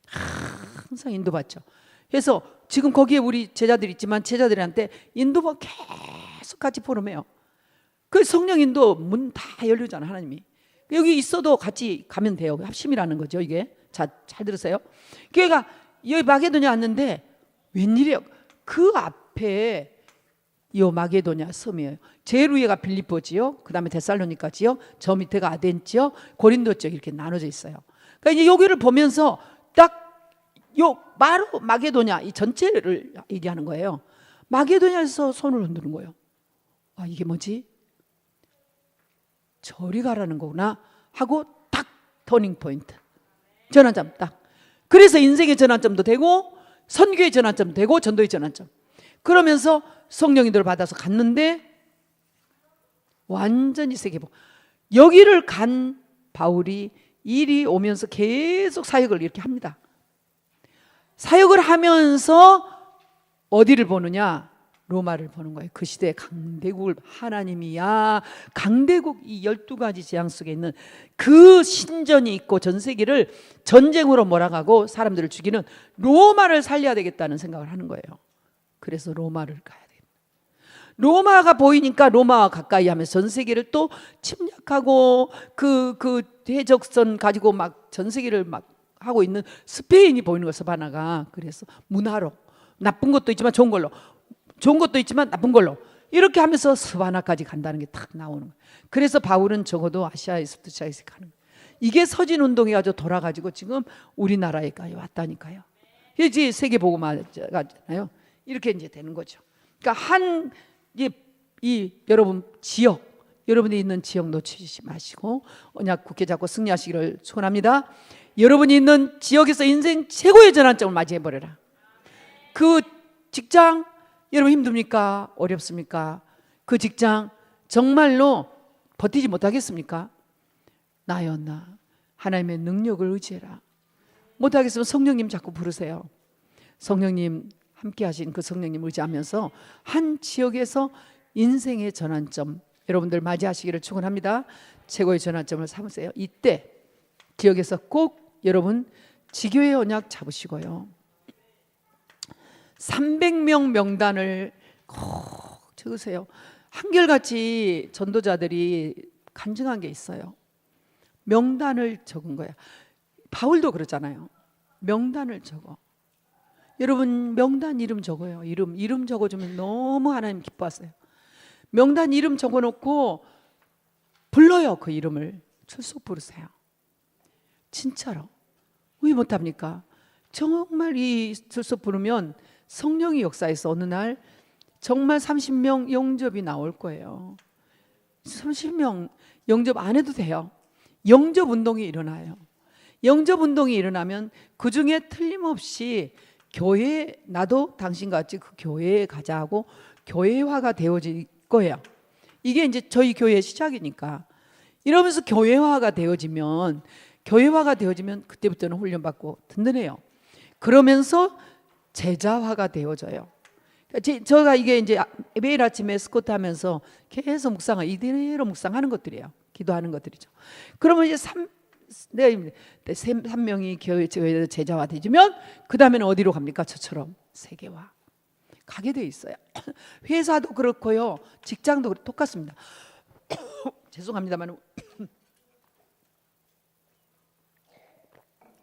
항상 인도 받죠. 그래서 지금 거기에 우리 제자들이 있지만 제자들한테 인도가 계속 같이 포럼해요. 그 성령 인도 문 다 열리잖아. 하나님이 여기 있어도 같이 가면 돼요. 합심이라는 거죠. 이게 잘 들으세요. 그러니까 여기 마게도냐 왔는데 웬일이에요. 그 앞에 이 마게도냐 섬이에요. 제일 위에가 빌립보지요. 그 다음에 데살로니가지요. 저 밑에가 아덴지요. 고린도 쪽 이렇게 나눠져 있어요. 그러니까 이제 여기를 보면서 딱 요 바로 마게도냐 이 전체를 얘기하는 거예요. 마게도냐에서 손을 흔드는 거예요. 아, 이게 뭐지? 저리 가라는 거구나 하고 딱 터닝 포인트. 전환점 딱. 그래서 인생의 전환점도 되고 선교의 전환점도 되고 전도의 전환점. 그러면서 성령인도를 받아서 갔는데 완전히 세계복. 여기를 간 바울이 일이 오면서 계속 사역을 이렇게 합니다. 사역을 하면서 어디를 보느냐? 로마를 보는 거예요. 그 시대의 강대국을 하나님이야. 강대국 이 12가지 재앙 속에 있는 그 신전이 있고 전 세계를 전쟁으로 몰아가고 사람들을 죽이는 로마를 살려야 되겠다는 생각을 하는 거예요. 그래서 로마를 가야 돼요. 로마가 보이니까 로마와 가까이 하면서 전 세계를 또 침략하고 그 해적선 가지고 막 전 세계를 막 하고 있는 스페인이 보이는 거예요. 스바나가. 그래서 문화로 나쁜 것도 있지만 좋은 걸로, 좋은 것도 있지만 나쁜 걸로 이렇게 하면서 스바나까지 간다는 게 딱 나오는 거예요. 그래서 바울은 적어도 아시아에서부터 시작해서 가는 거예요. 이게 서진운동이 가지고 돌아가지고 지금 우리나라에까지 왔다니까요. 이제 세계복음화잖아요. 이렇게 이제 되는 거죠. 그러니까 이 여러분 지역, 여러분이 있는 지역 놓치지 마시고 언약 굳게 잡고 승리하시기를 소원합니다. 여러분이 있는 지역에서 인생 최고의 전환점을 맞이해버려라. 그 직장 여러분 힘듭니까? 어렵습니까? 그 직장 정말로 버티지 못하겠습니까? 나여 나 하나님의 능력을 의지해라. 못하겠으면 성령님 자꾸 부르세요. 성령님 함께 하신 그 성령님 의지하면서 한 지역에서 인생의 전환점 여러분들 맞이하시기를 축원합니다. 최고의 전환점을 삼으세요. 이때 지역에서 꼭 여러분 지교의 언약 잡으시고요. 300명 명단을 꼭 적으세요. 한결같이 전도자들이 간증한 게 있어요. 명단을 적은 거예요. 바울도 그러잖아요. 명단을 적어. 여러분 명단 이름 적어요. 이름 적어주면 너무 하나님 기뻐하세요. 명단 이름 적어놓고 불러요. 그 이름을 출석 부르세요. 진짜로. 왜 못합니까? 정말 이 출석 부르면 성령의 역사에서 어느 날 정말 30명 영접이 나올 거예요. 30명 영접 안 해도 돼요. 영접 운동이 일어나요. 영접 운동이 일어나면 그 중에 틀림없이 교회, 나도 당신같이 그 교회에 가자 하고 교회화가 되어질 거예요. 이게 이제 저희 교회의 시작이니까. 이러면서 교회화가 되어지면 그때부터는 훈련받고 든든해요. 그러면서 제자화가 되어져요. 제가 이게 이제 매일 아침에 스쿼트 하면서 계속 묵상을 이대로 묵상하는 것들이에요. 기도하는 것들이죠. 그러면 이제 3명이 교회에서 제자화 되면 그 다음에는 어디로 갑니까? 저처럼 세계화 가게 돼 있어요. 회사도 그렇고요, 직장도 똑같습니다. 죄송합니다만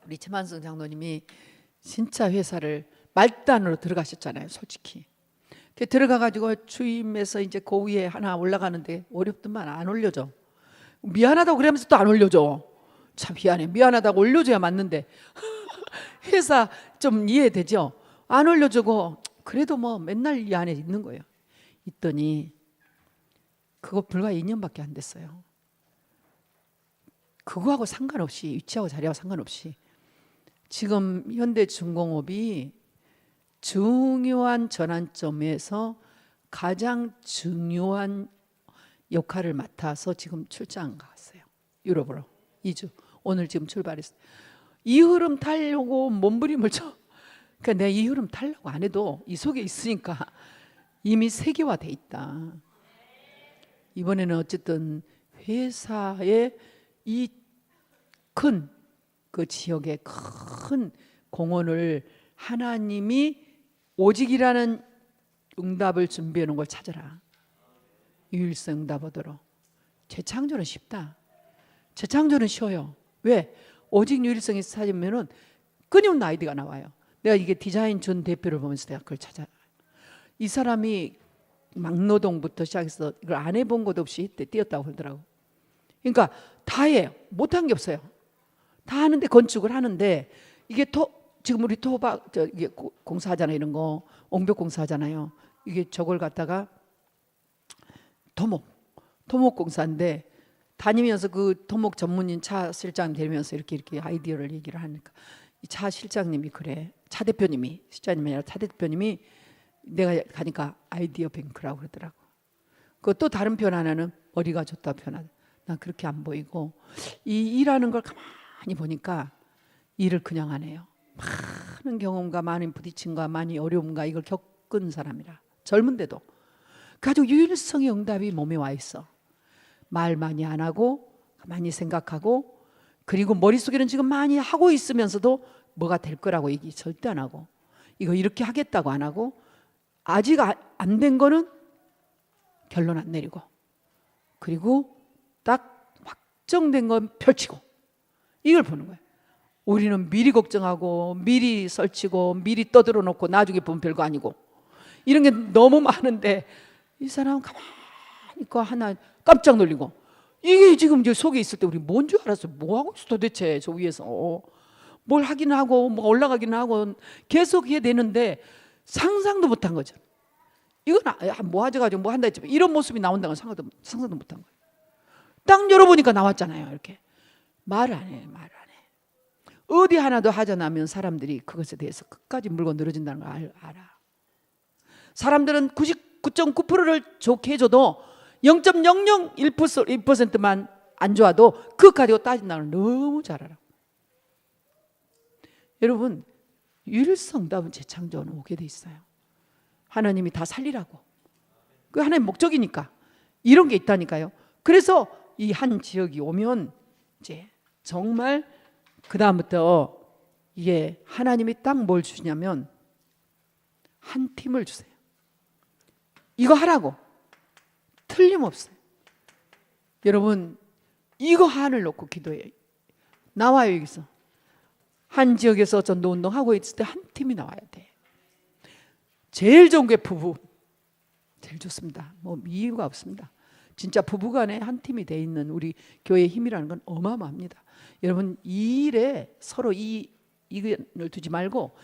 우리 최만성 장로님이 진짜 회사를 말단으로 들어가셨잖아요. 솔직히 들어가가지고 주임에서 이제 그 위에 하나 올라가는데 어렵더만 안 올려줘. 미안하다고 그러면서 또 안 올려줘. 참 미안하다고 올려줘야 맞는데 회사 좀 이해되죠? 안 올려주고 그래도 뭐 맨날 이 안에 있는 거예요. 있더니 그거 불과 2년밖에 안 됐어요. 그거하고 상관없이, 위치하고 자리하고 상관없이 지금 현대중공업이 중요한 전환점에서 가장 중요한 역할을 맡아서 지금 출장 갔어요. 유럽으로 2주. 오늘 지금 출발했어요. 이 흐름 타려고 몸부림을 쳐. 그러니까 내가 이 흐름 타려고 안 해도 이 속에 있으니까 이미 세계화돼 있다. 이번에는 어쨌든 회사의 이 큰 그 지역의 큰 공헌을 하나님이 오직이라는 응답을 준비해 놓은 걸 찾아라. 유일성 응답 얻으러. 재창조는 쉽다. 재창조는 쉬워요. 왜? 오직 유일성이 찾으면은 끊임없는 아이디어가 나와요. 내가 이게 디자인 전 대표를 보면서 내가 그걸 찾아. 이 사람이 막노동부터 시작해서 이걸 안 해본 것 없이 뛰었다고 그러더라고. 그러니까 다 해요. 못한 게 없어요. 다 하는데, 건축을 하는데 이게 지금 우리 이게 공사하잖아요. 이런 거 옹벽 공사하잖아요. 이게 저걸 갖다가 토목 공사인데 다니면서 그 토목 전문인 차 실장 되면서 이렇게 아이디어를 얘기를 하니까 이 차 실장님이 그래. 차 대표님이, 실장님이 아니라 차 대표님이 내가 가니까 아이디어 뱅크라고 그러더라고. 또 다른 편 하나는 머리가 좋다 편 하나. 난 그렇게 안 보이고 이 일하는 걸 가만히 보니까 일을 그냥 안 해요. 많은 경험과 많은 부딪힘과 많이 어려움과 이걸 겪은 사람이라. 젊은데도 가지고 유일성의 응답이 몸에 와 있어. 말 많이 안 하고 많이 생각하고, 그리고 머릿속에는 지금 많이 하고 있으면서도 뭐가 될 거라고 얘기 절대 안 하고, 이거 이렇게 하겠다고 안 하고, 아직 안 된 거는 결론 안 내리고, 그리고 딱 확정된 건 펼치고, 이걸 보는 거예요. 우리는 미리 걱정하고 미리 설치고 미리 떠들어 놓고 나중에 보면 별거 아니고, 이런 게 너무 많은데 이 사람은 가만히 있고 하나 깜짝 놀리고, 이게 지금 이제 속에 있을 때 우리 뭔 줄 알았어. 뭐 하고 있어 도대체 저 위에서. 뭘 하긴 하고 뭐 올라가긴 하고 계속 해야 되는데 상상도 못한 거죠. 이건 뭐 하져가지고 뭐 한다 했지만 이런 모습이 나온다는 상상도 못한 거예요. 딱 열어보니까 나왔잖아요. 이렇게 말을 안 해요. 말을 안 해. 어디 하나도 하자나면 사람들이 그것에 대해서 끝까지 물고 늘어진다는 걸 알아. 사람들은 99.9%를 좋게 해줘도 0.001%만 안 좋아도 그거 가지고 따진다는 걸 너무 잘 알아. 여러분, 유일성답은 재창조는 오게 돼 있어요. 하나님이 다 살리라고. 그 하나님 목적이니까. 이런 게 있다니까요. 그래서 이 한 지역이 오면 이제 정말 그 다음부터 이게 하나님이 딱 뭘 주시냐면 한 팀을 주세요. 이거 하라고. 틀림없어요. 여러분, 이거 한을 놓고 기도해요. 나와요. 여기서 한 지역에서 전도운동 하고 있을 때 한 팀이 나와야 돼. 제일 좋은 게 부부. 제일 좋습니다. 뭐 이유가 없습니다. 진짜 부부간에 한 팀이 돼 있는 우리 교회의 힘이라는 건 어마어마합니다. 여러분, 이 일에 서로 이견을 두지 말고,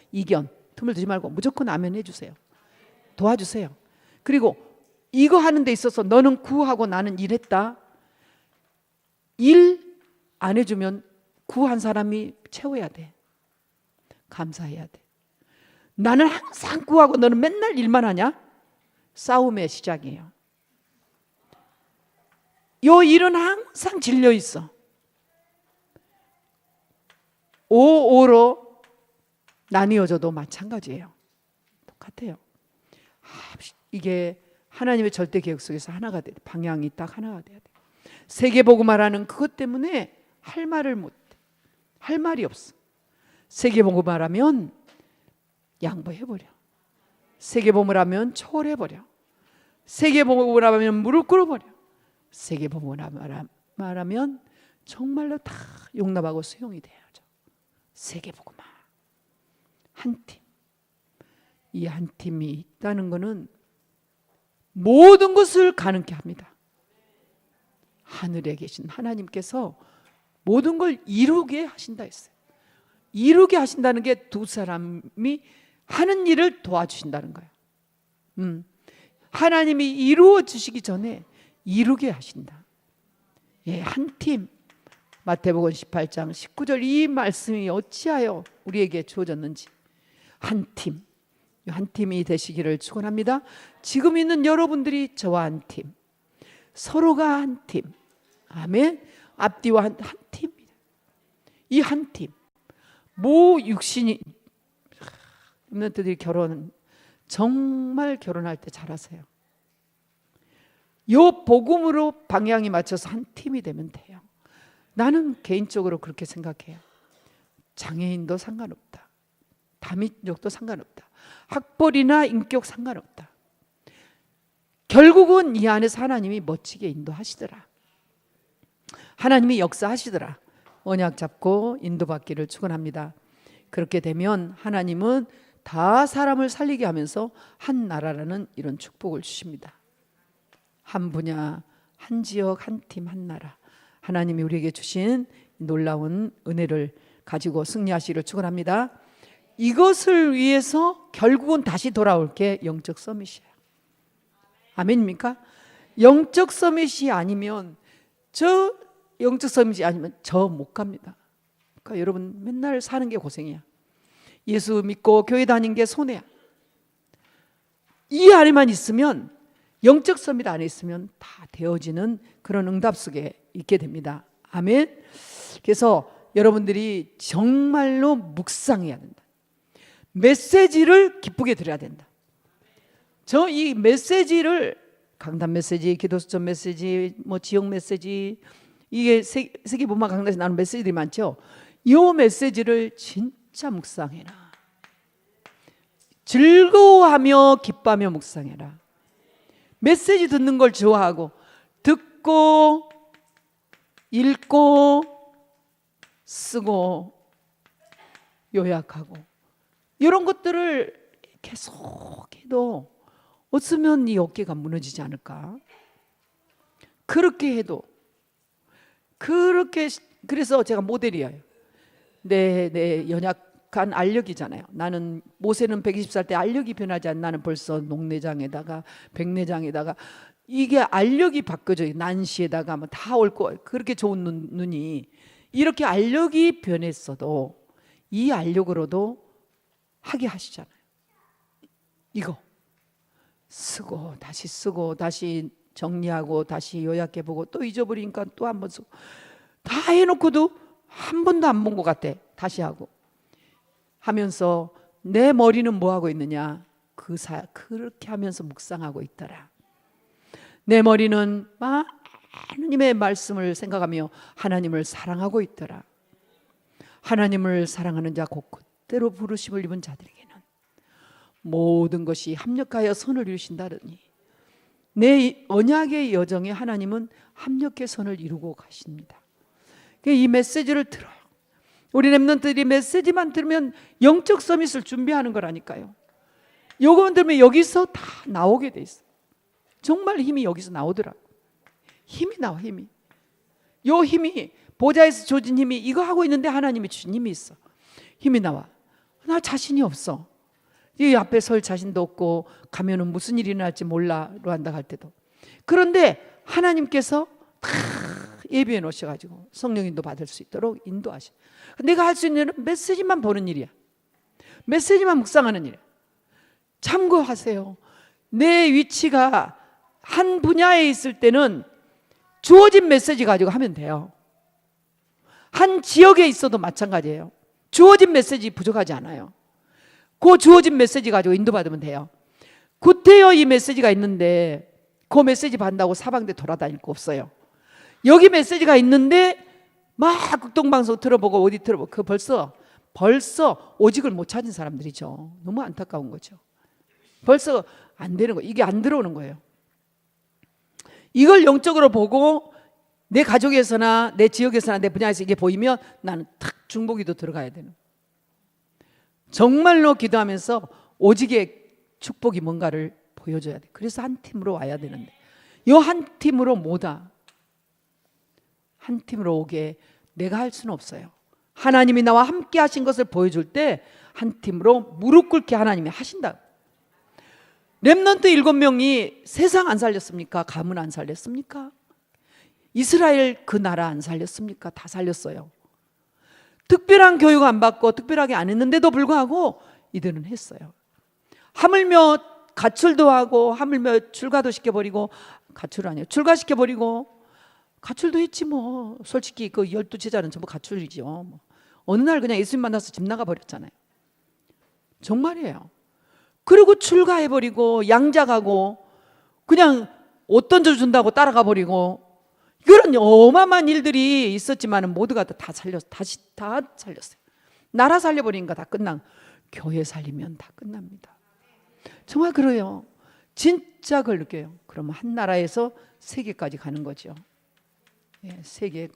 틈을 두지 말고 무조건 아멘 해주세요. 도와주세요. 그리고 이거 하는 데 있어서 너는 구하고 나는 일했다. 일 안 해주면 구한 사람이 채워야 돼. 감사해야 돼. 나는 항상 구하고 너는 맨날 일만 하냐? 싸움의 시작이에요. 요 일은 항상 질려 있어. 5로 나뉘어져도 마찬가지예요. 똑같아요. 이게 하나님의 절대 계획 속에서 하나가 돼야 돼. 방향이 딱 하나가 돼야 돼. 세계복음화라는 그것 때문에 할 말을 못해. 할 말이 없어. 세계복음화라면 양보해버려. 세계복음화라면 초월해버려. 세계복음화라면 무릎 꿇어버려. 세계복음화라면 정말로 다 용납하고 수용이 돼야죠. 세계복음화. 한 팀. 이 한 팀이 있다는 것은 모든 것을 가능케 합니다. 하늘에 계신 하나님께서 모든 걸 이루게 하신다 했어요. 이루게 하신다는 게 두 사람이 하는 일을 도와주신다는 거예요. 하나님이 이루어 주시기 전에 이루게 하신다. 예, 한 팀. 마태복음 18장 19절 이 말씀이 어찌하여 우리에게 주어졌는지. 한 팀. 한 팀이 되시기를 축원합니다. 지금 있는 여러분들이 저와 한 팀, 서로가 한 팀. 아멘. 앞뒤와 한 팀입니다. 이 한 팀. 모 육신이 렘넌트들이 결혼 정말 결혼할 때 잘하세요. 요 복음으로 방향이 맞춰서 한 팀이 되면 돼요. 나는 개인적으로 그렇게 생각해요. 장애인도 상관없다. 다민족도 상관없다. 학벌이나 인격 상관없다. 결국은 이 안에서 하나님이 멋지게 인도하시더라. 하나님이 역사하시더라. 언약 잡고 인도받기를 축원합니다. 그렇게 되면 하나님은 다 사람을 살리게 하면서 한 나라라는 이런 축복을 주십니다. 한 분야, 한 지역, 한 팀, 한 나라. 하나님이 우리에게 주신 놀라운 은혜를 가지고 승리하시기를 축원합니다. 이것을 위해서 결국은 다시 돌아올 게 영적 서밋이에요. 아멘입니까? 영적 서밋이 아니면 저 못 갑니다. 그러니까 여러분 맨날 사는 게 고생이야. 예수 믿고 교회 다니는 게 손해야. 이 안에만 있으면, 영적 서밋 안에 있으면 다 되어지는 그런 응답 속에 있게 됩니다. 아멘. 그래서 여러분들이 정말로 묵상해야 된다. 메시지를 기쁘게 들어야 된다. 저 이 메시지를 강단 메시지, 기도수첩 메시지, 뭐 지역 메시지, 이게 세계복음화 강단에서 나오는 메시지들이 많죠. 이 메시지를 진짜 묵상해라. 즐거워하며 기뻐하며 묵상해라. 메시지 듣는 걸 좋아하고 듣고 읽고 쓰고 요약하고 이런 것들을 계속해도 어쩌면 이 어깨가 무너지지 않을까? 그렇게 해도 그래서 제가 모델이에요. 내 연약한 알력이잖아요. 나는 모세는 120살 때 알력이 변하지 않는 나는 벌써 녹내장에다가 백내장에다가 이게 알력이 바뀌어져요. 난시에다가 뭐 다 옳고 그렇게 좋은 눈이 이렇게 알력이 변했어도 이 알력으로도 하게 하시잖아요. 이거 쓰고 다시 정리하고 다시 요약해보고 또 잊어버리니까 또 한 번 쓰고 다 해놓고도 한 번도 안 본 것 같아. 다시 하고 하면서 내 머리는 뭐 하고 있느냐? 그렇게 하면서 묵상하고 있더라. 내 머리는 하나님의 말씀을 생각하며 하나님을 사랑하고 있더라. 하나님을 사랑하는 자 곧 그대로 부르심을 입은 자들에게는 모든 것이 합력하여 선을 이루신다더니 내 언약의 여정에 하나님은 합력의 선을 이루고 가십니다. 이 메시지를 들어요. 우리 렘넌트들이 메시지만 들으면 영적 서밋을 준비하는 거라니까요. 요거만 들으면 여기서 다 나오게 돼 있어요. 정말 힘이 여기서 나오더라고. 힘이 나와. 요 힘이 보좌에서 조진 힘이 이거 하고 있는데 하나님이 주신 힘이 있어. 힘이 나와. 나 자신이 없어. 이 앞에 설 자신도 없고 가면은 무슨 일이 날지 몰라 루안다 갈 때도. 그런데 하나님께서 다 예비해 놓으셔가지고 성령인도 받을 수 있도록 인도하셔. 내가 할 수 있는 일은 메시지만 보는 일이야. 메시지만 묵상하는 일이야. 참고하세요. 내 위치가 한 분야에 있을 때는 주어진 메시지 가지고 하면 돼요. 한 지역에 있어도 마찬가지예요. 주어진 메시지 부족하지 않아요. 그 주어진 메시지 가지고 인도받으면 돼요. 구태여 이 메시지가 있는데 그 메시지 받는다고 사방대 돌아다닐 거 없어요. 여기 메시지가 있는데 막 극동방송 들어보고 어디 들어보고 그 벌써 오직을 못 찾은 사람들이죠. 너무 안타까운 거죠. 벌써 안 되는 거, 이게 안 들어오는 거예요. 이걸 영적으로 보고 내 가족에서나 내 지역에서나 내 분야에서 이게 보이면 나는 탁 중보기도 들어가야 되는. 정말로 기도하면서 오직의 축복이 뭔가를 보여줘야 돼. 그래서 한 팀으로 와야 되는데 이 한 팀으로 뭐다? 한 팀으로 오게 내가 할 수는 없어요. 하나님이 나와 함께 하신 것을 보여줄 때 한 팀으로 무릎 꿇게 하나님이 하신다. 렘넌트 7명이 세상 안 살렸습니까? 가문 안 살렸습니까? 이스라엘 그 나라 안 살렸습니까? 다 살렸어요. 특별한 교육 안 받고 특별하게 안 했는데도 불구하고 이들은 했어요. 하물며 가출도 하고 하물며 출가도 시켜버리고, 가출 아니에요, 출가시켜버리고 가출도 했지 뭐. 솔직히 그 12제자는 전부 가출이죠. 뭐. 어느 날 그냥 예수님 만나서 집 나가버렸잖아요. 정말이에요. 그리고 출가해버리고 양자가고 그냥 옷 던져준다고 따라가 버리고 그런 어마어마한 일들이 있었지만 모두가 다 살렸어요. 나라 살려버리니까 다 끝난, 교회 살리면 다 끝납니다. 정말 그래요. 진짜 그걸 느껴요. 그러면 한 나라에서 세계까지 가는 거죠. 예, 세계.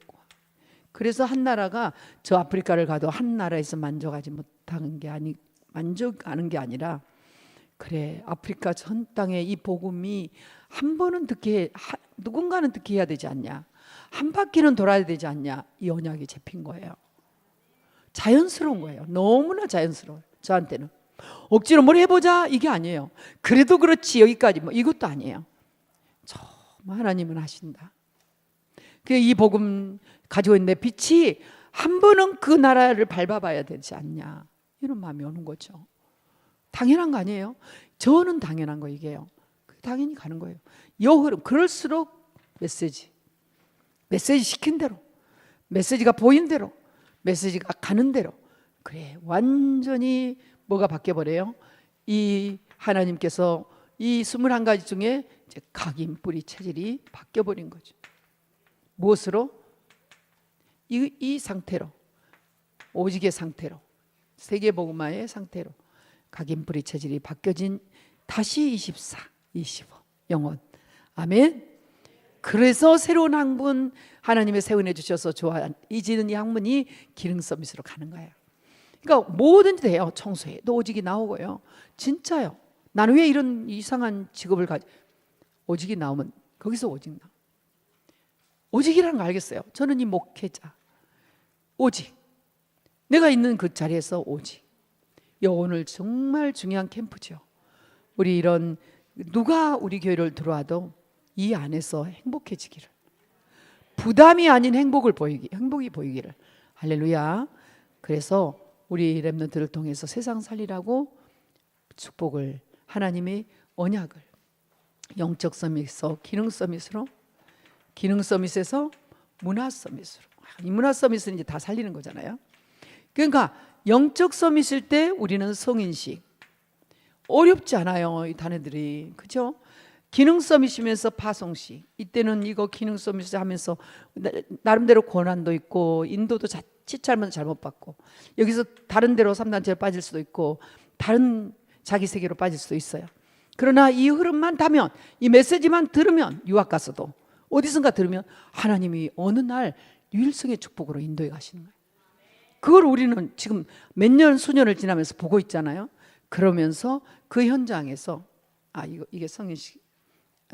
그래서 한 나라가 저 아프리카를 가도 한 나라에서 만족하지 못하는 게 만족하는 게 아니라, 그래 아프리카 전 땅에 이 복음이 한 번은 누군가는 듣게 해야 되지 않냐, 한 바퀴는 돌아야 되지 않냐, 이 언약이 잡힌 거예요. 자연스러운 거예요. 너무나 자연스러워요. 저한테는 억지로 뭘 해보자 이게 아니에요. 그래도 그렇지 여기까지 뭐 이것도 아니에요. 정말 하나님은 하신다. 이 복음 가지고 있는 내 빛이 한 번은 그 나라를 밟아봐야 되지 않냐, 이런 마음이 오는 거죠. 당연한 거 아니에요? 저는 당연한 거 이게요. 당연히 가는 거예요. 흐름, 그럴수록 메시지 시킨 대로, 메시지가 보인 대로, 메시지가 가는 대로, 그래 완전히 뭐가 바뀌어버려요? 이 하나님께서 이 21가지 중에 이제 각인 뿌리 체질이 바뀌어버린 거죠. 무엇으로? 이 상태로, 오직의 상태로, 세계복음화의 상태로 각인 뿌리 체질이 바뀌어진 다시 24, 25 영혼. 아멘. 그래서 새로운 학문 하나님의 세운해 주셔서 이지는 이 학문이 기능 서비스로 가는 거예요. 그러니까 뭐든지 돼요. 청소해도 오직이 나오고요. 진짜요. 나는 왜 이런 이상한 직업을 오직이 나오면 거기서 오직 나. 오직이라는 거 알겠어요. 저는 이 목회자 오직, 내가 있는 그 자리에서 오직. 오늘 정말 중요한 캠프죠. 우리 누가 우리 교회를 들어와도 이 안에서 행복해지기를, 부담이 아닌 행복이 보이기를. 할렐루야. 그래서 우리 렘넌트를 통해서 세상 살리라고 축복을, 하나님의 언약을 영적 서밋에서 기능 서밋으로, 기능 서밋에서 문화 서밋으로. 이 문화 서밋은 이제 다 살리는 거잖아요. 그러니까 영적 서밋일 때 우리는 성인식 어렵지 않아요. 이 단어들이, 그죠? 기능 서밋이면서 파송식, 이때는 이거 기능 서밋을 하면서 나름대로 고난도 있고 인도도 자칫 잘못 받고, 여기서 다른 데로 3단체로 빠질 수도 있고 다른 자기 세계로 빠질 수도 있어요. 그러나 이 흐름만 타면, 이 메시지만 들으면, 유학 가서도 어디선가 들으면 하나님이 어느 날 유일성의 축복으로 인도해 가시는 거예요. 그걸 우리는 지금 몇 년 수년을 지나면서 보고 있잖아요. 그러면서 그 현장에서 이게 성인식,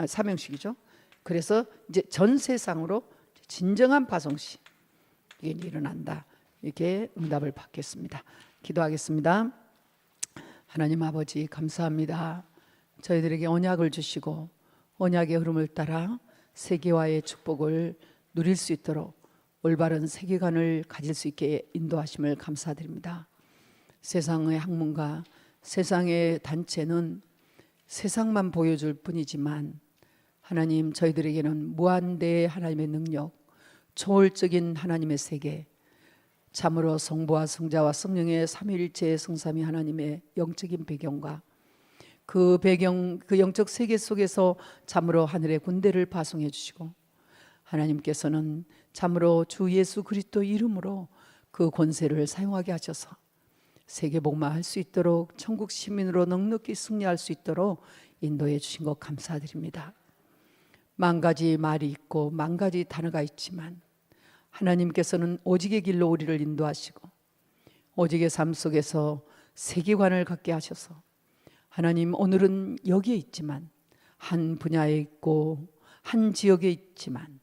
사명식이죠. 그래서 이제 전 세상으로 진정한 파송식 이게 일어난다. 이렇게 응답을 받겠습니다. 기도하겠습니다. 하나님 아버지 감사합니다. 저희들에게 언약을 주시고 언약의 흐름을 따라 세계화의 축복을 누릴 수 있도록 올바른 세계관을 가질 수 있게 인도하심을 감사드립니다. 세상의 학문과 세상의 단체는 세상만 보여줄 뿐이지만 하나님, 저희들에게는 무한대의 하나님의 능력, 초월적인 하나님의 세계, 참으로 성부와 성자와 성령의 삼위일체의 성삼위 하나님의 영적인 배경과 그 배경, 그 영적 세계 속에서 참으로 하늘의 군대를 파송해 주시고, 하나님께서는 참으로 주 예수 그리스도 이름으로 그 권세를 사용하게 하셔서 세계복음화 할 수 있도록, 천국 시민으로 넉넉히 승리할 수 있도록 인도해 주신 것 감사드립니다. 만 가지 말이 있고 만 가지 단어가 있지만 하나님께서는 오직의 길로 우리를 인도하시고 오직의 삶 속에서 세계관을 갖게 하셔서, 하나님, 오늘은 여기에 있지만 한 분야에 있고 한 지역에 있지만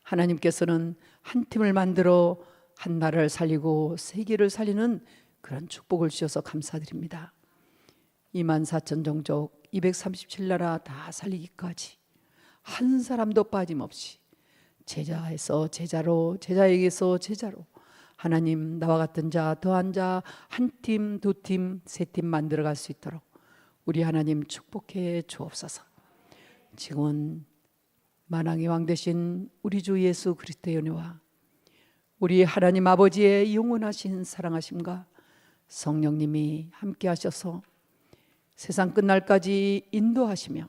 하나님께서는 한 팀을 만들어 한 나라를 살리고 세계를 살리는 그런 축복을 주셔서 감사드립니다. 24,000 종족 237나라 다 살리기까지 한 사람도 빠짐없이 제자에서 제자로, 제자에게서 제자로, 하나님, 나와 같은 자, 더한 자, 한 팀, 두 팀, 세 팀 만들어갈 수 있도록 우리 하나님 축복해 주옵소서. 지금은 만왕의 왕 되신 우리 주 예수 그리스도의 은혜와 우리 하나님 아버지의 영원하신 사랑하심과 성령님이 함께 하셔서 세상 끝날까지 인도하시며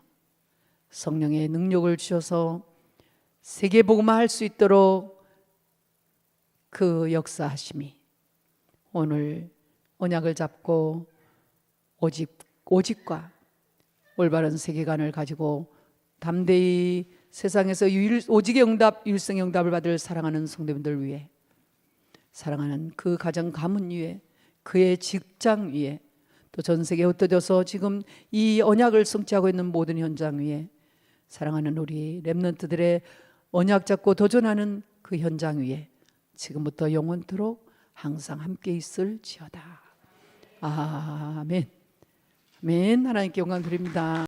성령의 능력을 주셔서 세계 복음화 할 수 있도록 그 역사하심이 오늘 언약을 잡고 오직과 올바른 세계관을 가지고 담대히 세상에서 오직의 응답, 일성의 응답을 받을 사랑하는 성도님들 위해, 사랑하는 그 가정 가문 위에, 그의 직장 위에, 또 전 세계에 흩어져서 지금 이 언약을 성취하고 있는 모든 현장 위에, 사랑하는 우리 렘넌트들의 언약 잡고 도전하는 그 현장 위에 지금부터 영원토록 항상 함께 있을지어다. 아멘. 아멘. 하나님께 영광 드립니다.